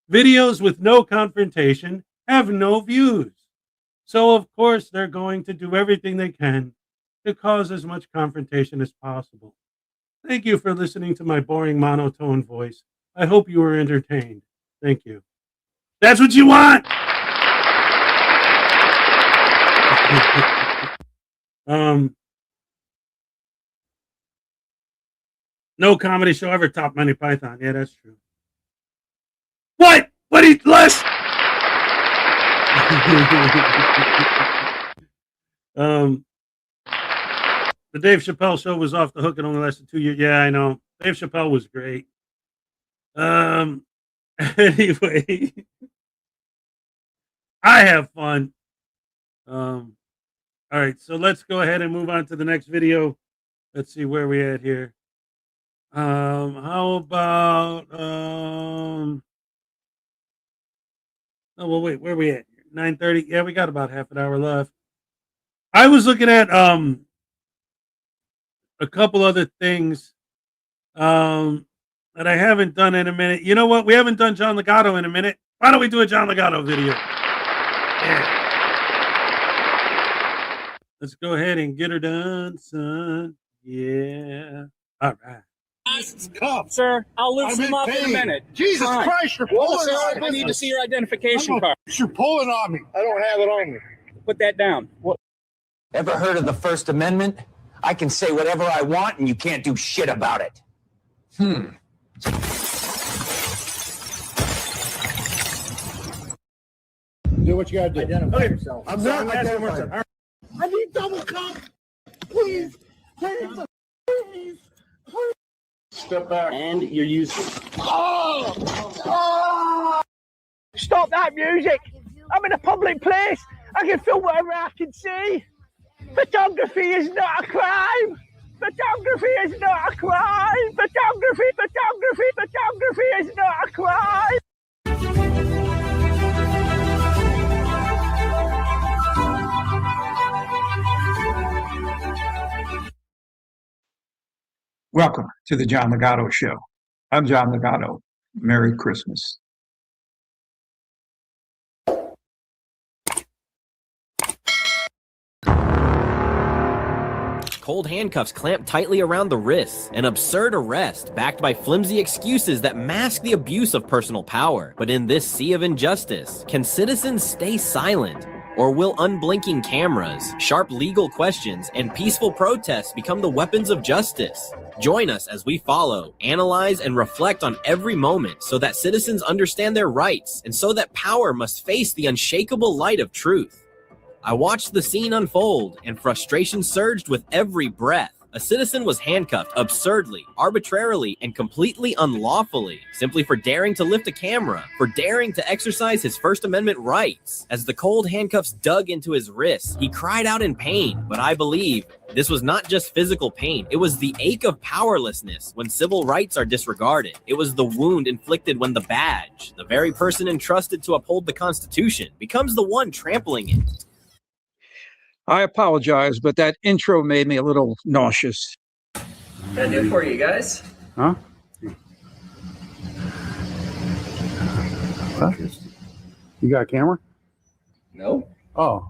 Videos with no confrontation have no views. So, of course, they're going to do everything they can to cause as much confrontation as possible. Thank you for listening to my boring monotone voice. I hope you were entertained. Thank you. That's what you want! No comedy show ever topped Monty Python. Yeah, that's true. What? What he less? The Dave Chappelle show was off the hook and only lasted 2 years. Yeah, I know. Dave Chappelle was great. Anyway, I have fun. All right, so let's go ahead and move on to the next video. Let's see where we at here. How about oh well, wait, where are we at? 9:30. Yeah, we got about half an hour left. I was looking at a couple other things that I haven't done in a minute. You know what? We haven't done John Legato in a minute. Why don't we do a John Legato video? Yeah. Let's go ahead and get her done, son. Yeah. All right. Sir, I'll loosen him up in a minute. Jesus Christ, you're pulling on me. I need to see your identification card. You're pulling on me. I don't have it on me. Put that down. Ever heard of the First Amendment? I can say whatever I want and you can't do shit about it. Do what you gotta do. Identify yourself. I'm not identifying. I need double cup. Please. Please. Please. Please. Step back. And you're using. Oh! Stop that music. I'm in a public place. I can film whatever I can see. Photography is not a crime. Photography is not a crime. Photography is not a crime. Welcome to the John Legato Show. I'm John Legato. Merry Christmas. Cold handcuffs clamped tightly around the wrists, an absurd arrest backed by flimsy excuses that mask the abuse of personal power. But in this sea of injustice, can citizens stay silent? Or will unblinking cameras, sharp legal questions, and peaceful protests become the weapons of justice? Join us as we follow, analyze, and reflect on every moment so that citizens understand their rights and so that power must face the unshakable light of truth. I watched the scene unfold, and frustration surged with every breath. A citizen was handcuffed absurdly, arbitrarily, and completely unlawfully, simply for daring to lift a camera, for daring to exercise his First Amendment rights. As the cold handcuffs dug into his wrists, he cried out in pain, but I believe this was not just physical pain. It was the ache of powerlessness when civil rights are disregarded. It was the wound inflicted when the badge, the very person entrusted to uphold the Constitution, becomes the one trampling it. I apologize, but that intro made me a little nauseous. What can I do for you guys? Huh? Huh? You got a camera? No. Oh.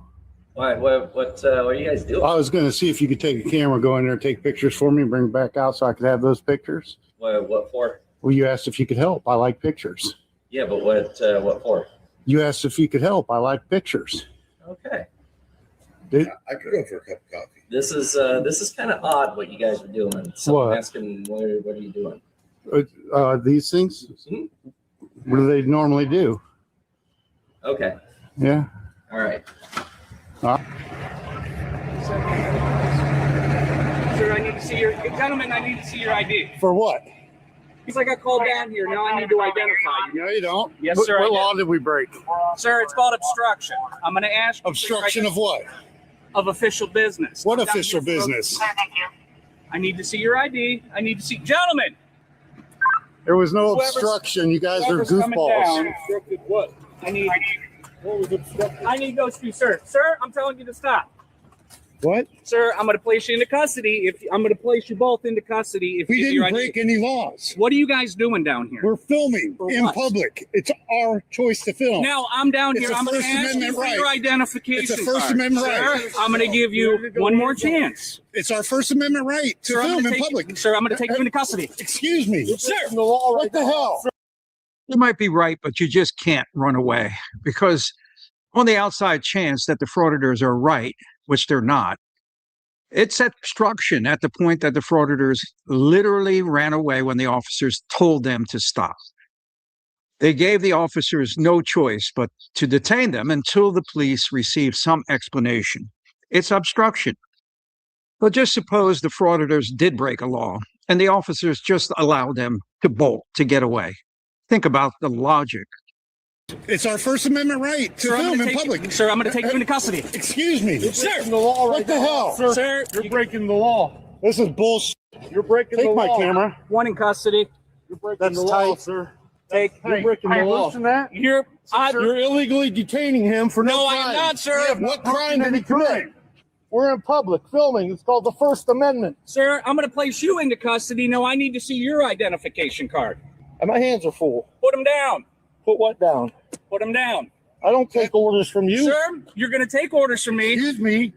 Why? What are you guys doing? I was going to see if you could take a camera, go in there, take pictures for me, and bring it back out so I could have those pictures. What for? Well, you asked if you could help. I like pictures. Yeah, but what for? You asked if you could help. I like pictures. Okay. I could go for a cup of coffee. This is kind of odd what you guys are doing. So What? I'm asking, what are you doing? These things? Mhm. What do they normally do? Okay. Yeah. All right. Sir, I need to see your gentlemen. I need to see your ID. For what? He's like, I called down here. Now I need to identify you. No, you don't. Yes, What- sir, I What did. law did we break? Sir, it's called obstruction. I'm going to ask you Obstruction of what? of official business. What I'm down official here for- business? I need to see your ID. I need to see, gentlemen. There was no Whoever's- obstruction. You guys are whoever's coming goofballs. down, obstructed what? I need those two, sir. Sir, I'm telling you to stop. What? Sir, I'm going to place you into custody. I'm going to place you both into custody. If We you give your didn't ID. break any laws. What are you guys doing down here? We're filming For in what? public. It's our choice to film. Now I'm down It's here. a I'm going to First ask you Amendment for right. your identification. It's a First card. Amendment Sir, right. I'm going to give you one more chance. It's our First Amendment right to Sir, I'm film gonna in take- public. Sir, I'm going to take you into custody. Excuse me. Sir. What the hell? You might be right, but you just can't run away because on the outside chance that the frauditors are right, which they're not, it's obstruction at the point that the frauditors literally ran away when the officers told them to stop. They gave the officers no choice but to detain them until the police received some explanation. It's obstruction. But just suppose the frauditors did break a law and the officers just allowed them to bolt, to get away. Think about the logic. It's our First Amendment right to Sir, I'm film gonna in take- public. Sir, I'm going to take you into custody. Excuse me. Sir. The law what the hell? Sir, You're breaking the law. This is bullshit. You're breaking the law. Take my camera. one in custody. You're breaking the law, sir. You're breaking the law. You're illegally detaining him for no crime. I'm not, sir. What crime did he commit? We're in public filming. It's called the First Amendment. Sir, I'm going to place you into custody. No, I need to see your identification card. And my hands are full. Put them down. Put what down? Put them down. I don't take orders from you. Sir, you're going to take orders from me. Excuse me.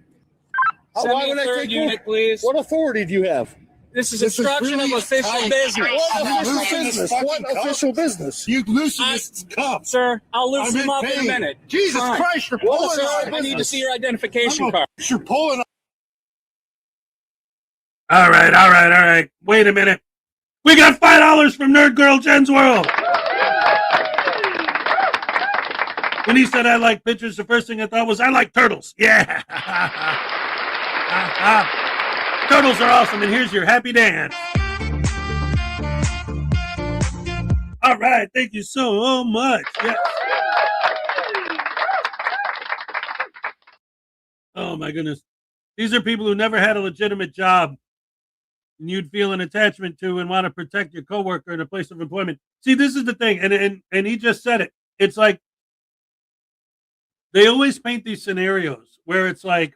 Send Why me would a I third take unit, please. What authority do you have? This is obstruction of official business. What official business? What official business? You loosen this cup. Sir, I'll loosen him up in a pain. minute. Jesus Fine. Christ, you're Well, pulling sir, our I need to business. see your identification card. You're pulling All right. Wait a minute. We got $5 from Nerd Girl Jen's World. When he said I like pictures, the first thing I thought was I like turtles. Yeah. Turtles are awesome, and here's your happy dance. All right, thank you so much. Yes. Oh my goodness. These are people who never had a legitimate job and you'd feel an attachment to and want to protect your coworker in a place of employment. See, this is the thing, and he just said it. It's like they always paint these scenarios where it's like,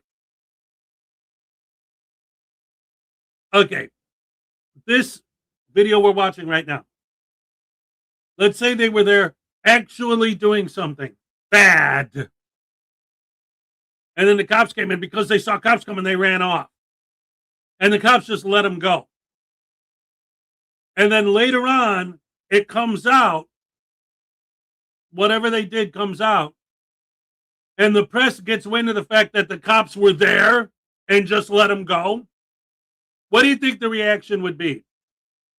okay, this video we're watching right now, let's say they were there actually doing something bad. And then the cops came in. Because they saw cops coming, they ran off. And the cops just let them go. And then later on, it comes out, whatever they did comes out, and the press gets wind of the fact that the cops were there and just let them go. What do you think the reaction would be?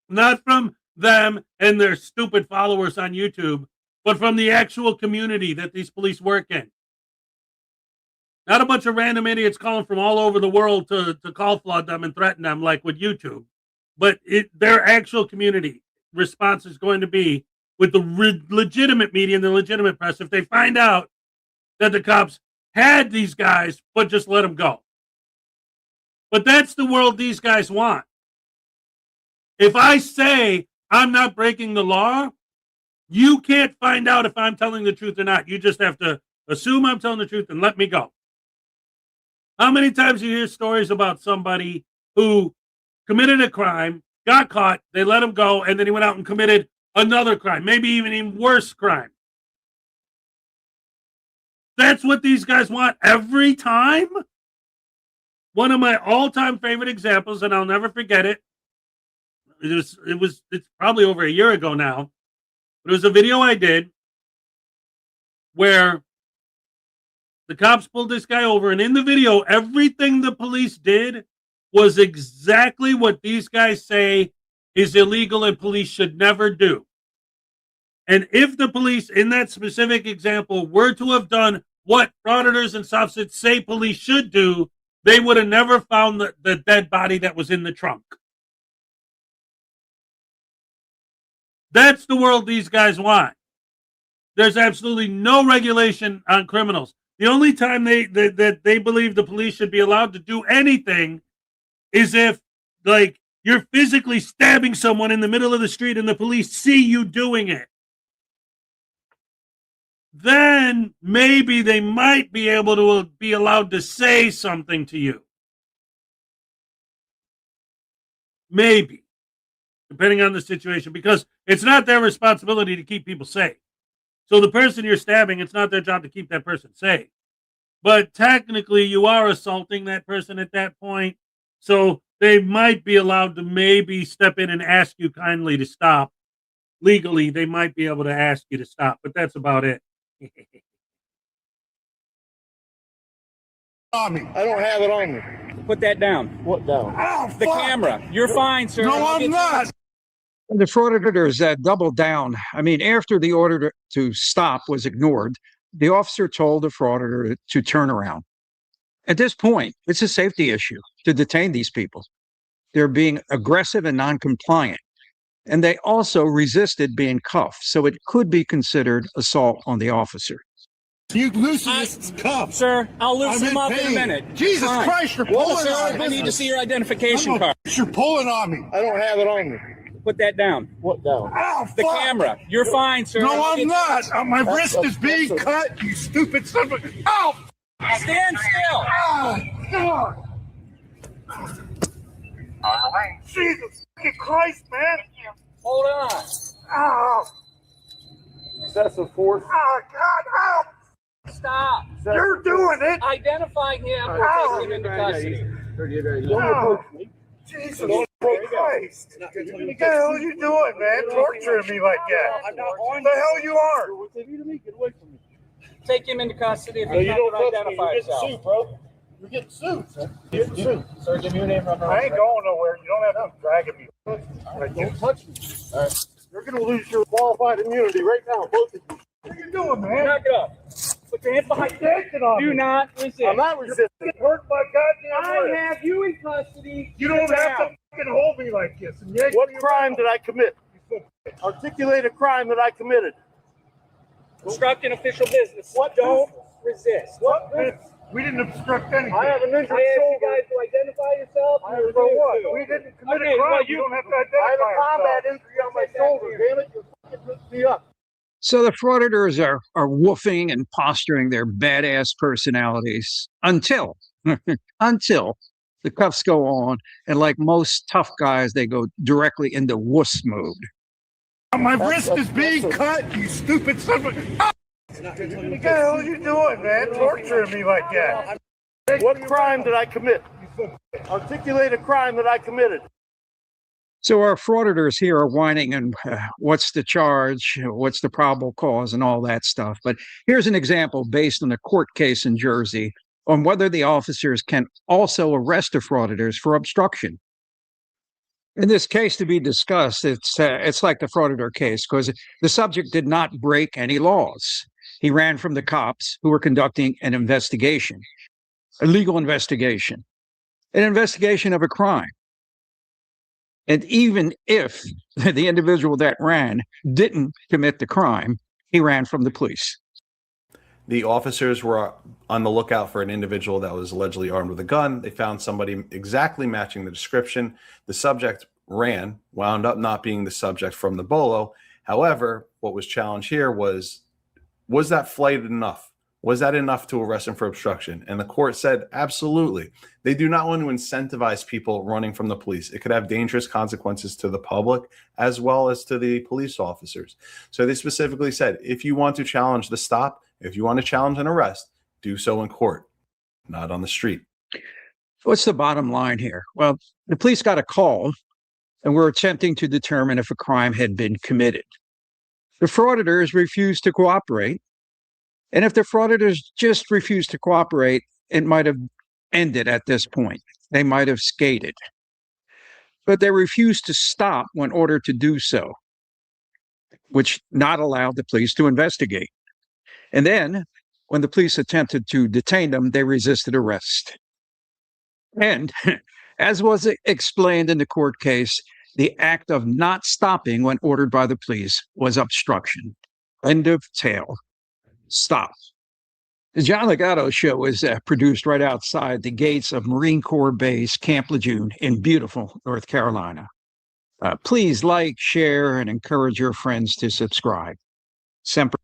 Not from them and their stupid followers on YouTube, but from the actual community that these police work in. Not a bunch of random idiots calling from all over the world to call flood them and threaten them like with YouTube. But their actual community response is going to be with the legitimate media and the legitimate press if they find out that the cops had these guys but just let them go. But that's the world these guys want. If I say I'm not breaking the law, you can't find out if I'm telling the truth or not. You just have to assume I'm telling the truth and let me go. How many times you hear stories about somebody who committed a crime, got caught, they let him go, and then he went out and committed another crime, maybe even worse crime. That's what these guys want every time. One of my all-time favorite examples, and I'll never forget it. It's probably over a year ago now. But it was a video I did where the cops pulled this guy over, and in the video, everything the police did was exactly what these guys say is illegal and police should never do. And if the police in that specific example were to have done what frauditors and sophomores say police should do, they would have never found the dead body that was in the trunk. That's the world these guys want. There's absolutely no regulation on criminals. The only time they believe the police should be allowed to do anything is if, like, you're physically stabbing someone in the middle of the street and the police see you doing it. Then maybe they might be able to be allowed to say something to you. Maybe. Depending on the situation. Because it's not their responsibility to keep people safe. So the person you're stabbing, it's not their job to keep that person safe. But technically, you are assaulting that person at that point. So they might be allowed to maybe step in and ask you kindly to stop. Legally, they might be able to ask you to stop. But that's about it. On me. I don't have it on me. Put that down. What down? Oh, the camera. You're fine, sir. No, I'm not. The frauditors doubled down. I mean, after the order to stop was ignored, the officer told the frauditor to turn around. At this point, it's a safety issue to detain these people. They're being aggressive and non-compliant. And they also resisted being cuffed, so it could be considered assault on the officer. You loosen this cuff. Sir, I'll loosen him up in a minute. Jesus Christ, you're pulling on me. I need to see your identification card. You're pulling on me. I don't have it on me. Put that down. What down? Oh, the camera. You're fine, sir. No, I'm not. My wrist is being cut, you stupid son of a... Ow! Stand still. God. Jesus Christ, man. Hold on. Ow. Excessive force. Oh, God, ow. Stop. You're doing it. Identify him or take him into custody. Don't approach me. Jesus Christ. What the hell are you doing, man? Torturing me like that. What the hell you are? Take him into custody if you don't identify yourself. Bro. You're getting sued, sir. You're getting sued. Sir, give me your name on the I ain't going nowhere. You don't have to drag me. Don't touch me. All right. You're going to lose your qualified immunity right now, both of you. What are you doing, man? Knock it off. Put your hands behind your head. Do not resist. I'm not resisting. Hurt my goddamn I have you in custody. You don't have to fucking hold me like this. And what crime did I commit? Articulate a crime that I committed. Obstructing official business. What? Don't resist. What? We didn't obstruct anything. I have an injured I ask shoulder. you guys to identify yourself. For what? We didn't commit a crime. You don't have to identify. I have a combat injury on my shoulder. Damn it! You fucking lift me up. So the frauditors are woofing and posturing their badass personalities until the cuffs go on, and like most tough guys, they go directly into wuss mode. My wrist is being cut, you stupid son of a... What the hell are you doing, man? Torturing me like that. What crime did I commit? Articulate a crime that I committed. So our frauditors here are whining and what's the charge, what's the probable cause, and all that stuff. But here's an example based on a court case in Jersey on whether the officers can also arrest the frauditors for obstruction. In this case to be discussed, it's like the Frauditor case because the subject did not break any laws. He ran from the cops who were conducting an investigation, a legal investigation, an investigation of a crime. And even if the individual that ran didn't commit the crime, he ran from the police. The officers were on the lookout for an individual that was allegedly armed with a gun. They found somebody exactly matching the description. The subject ran, wound up not being the subject from the bolo. However, what was challenged here was that flight enough? Was that enough to arrest him for obstruction? And the court said, absolutely. They do not want to incentivize people running from the police. It could have dangerous consequences to the public as well as to the police officers. So they specifically said, if you want to challenge the stop, if you want to challenge an arrest, do so in court, not on the street. What's the bottom line here? Well, the police got a call and were attempting to determine if a crime had been committed. The frauditors refused to cooperate. And if the frauditors just refused to cooperate, it might have ended at this point. They might have skated. But they refused to stop when ordered to do so, which not allowed the police to investigate. And then, when the police attempted to detain them, they resisted arrest. And, as was explained in the court case, the act of not stopping when ordered by the police was obstruction. End of tale. Stop. The John Legato Show is produced right outside the gates of Marine Corps Base Camp Lejeune in beautiful North Carolina. Please like, share, and encourage your friends to subscribe. Semper.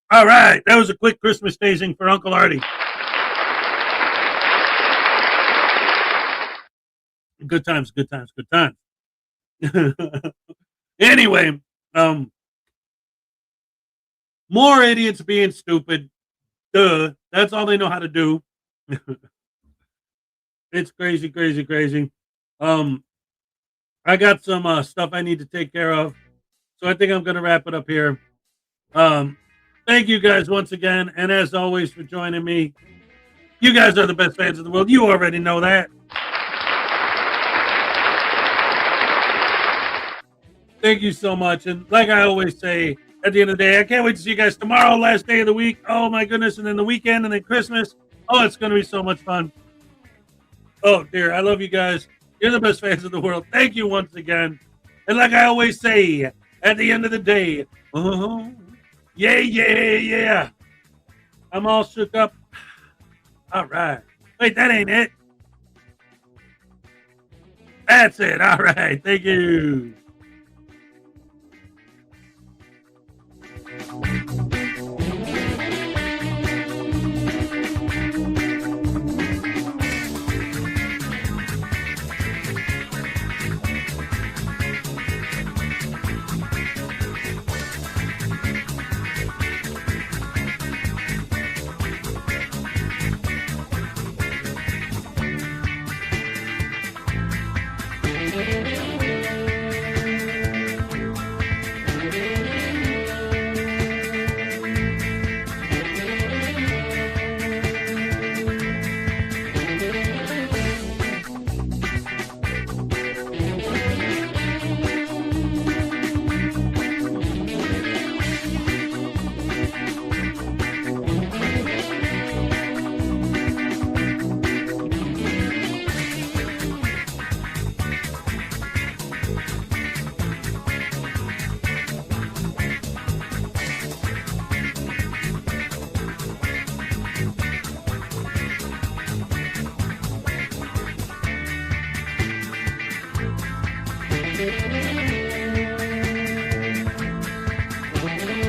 All right, that was a quick Christmas staging for Uncle Artie. Good times, good times, good times. Anyway, more idiots being stupid. Duh, that's all they know how to do. It's crazy, crazy, crazy. I got some stuff I need to take care of, so I think I'm going to wrap it up here. Thank you guys once again, and as always, for joining me. You guys are the best fans in the world. You already know that. Thank you so much. And like I always say, at the end of the day, I can't wait to see you guys tomorrow, last day of the week. Oh, my goodness. And then the weekend, and then Christmas. Oh, it's going to be so much fun. Oh, dear. I love you guys. You're the best fans in the world. Thank you once again. And like I always say, at the end of the day, yeah, yeah, yeah. I'm all shook up. All right. Wait, that ain't it. That's it. All right. Thank you. Bye.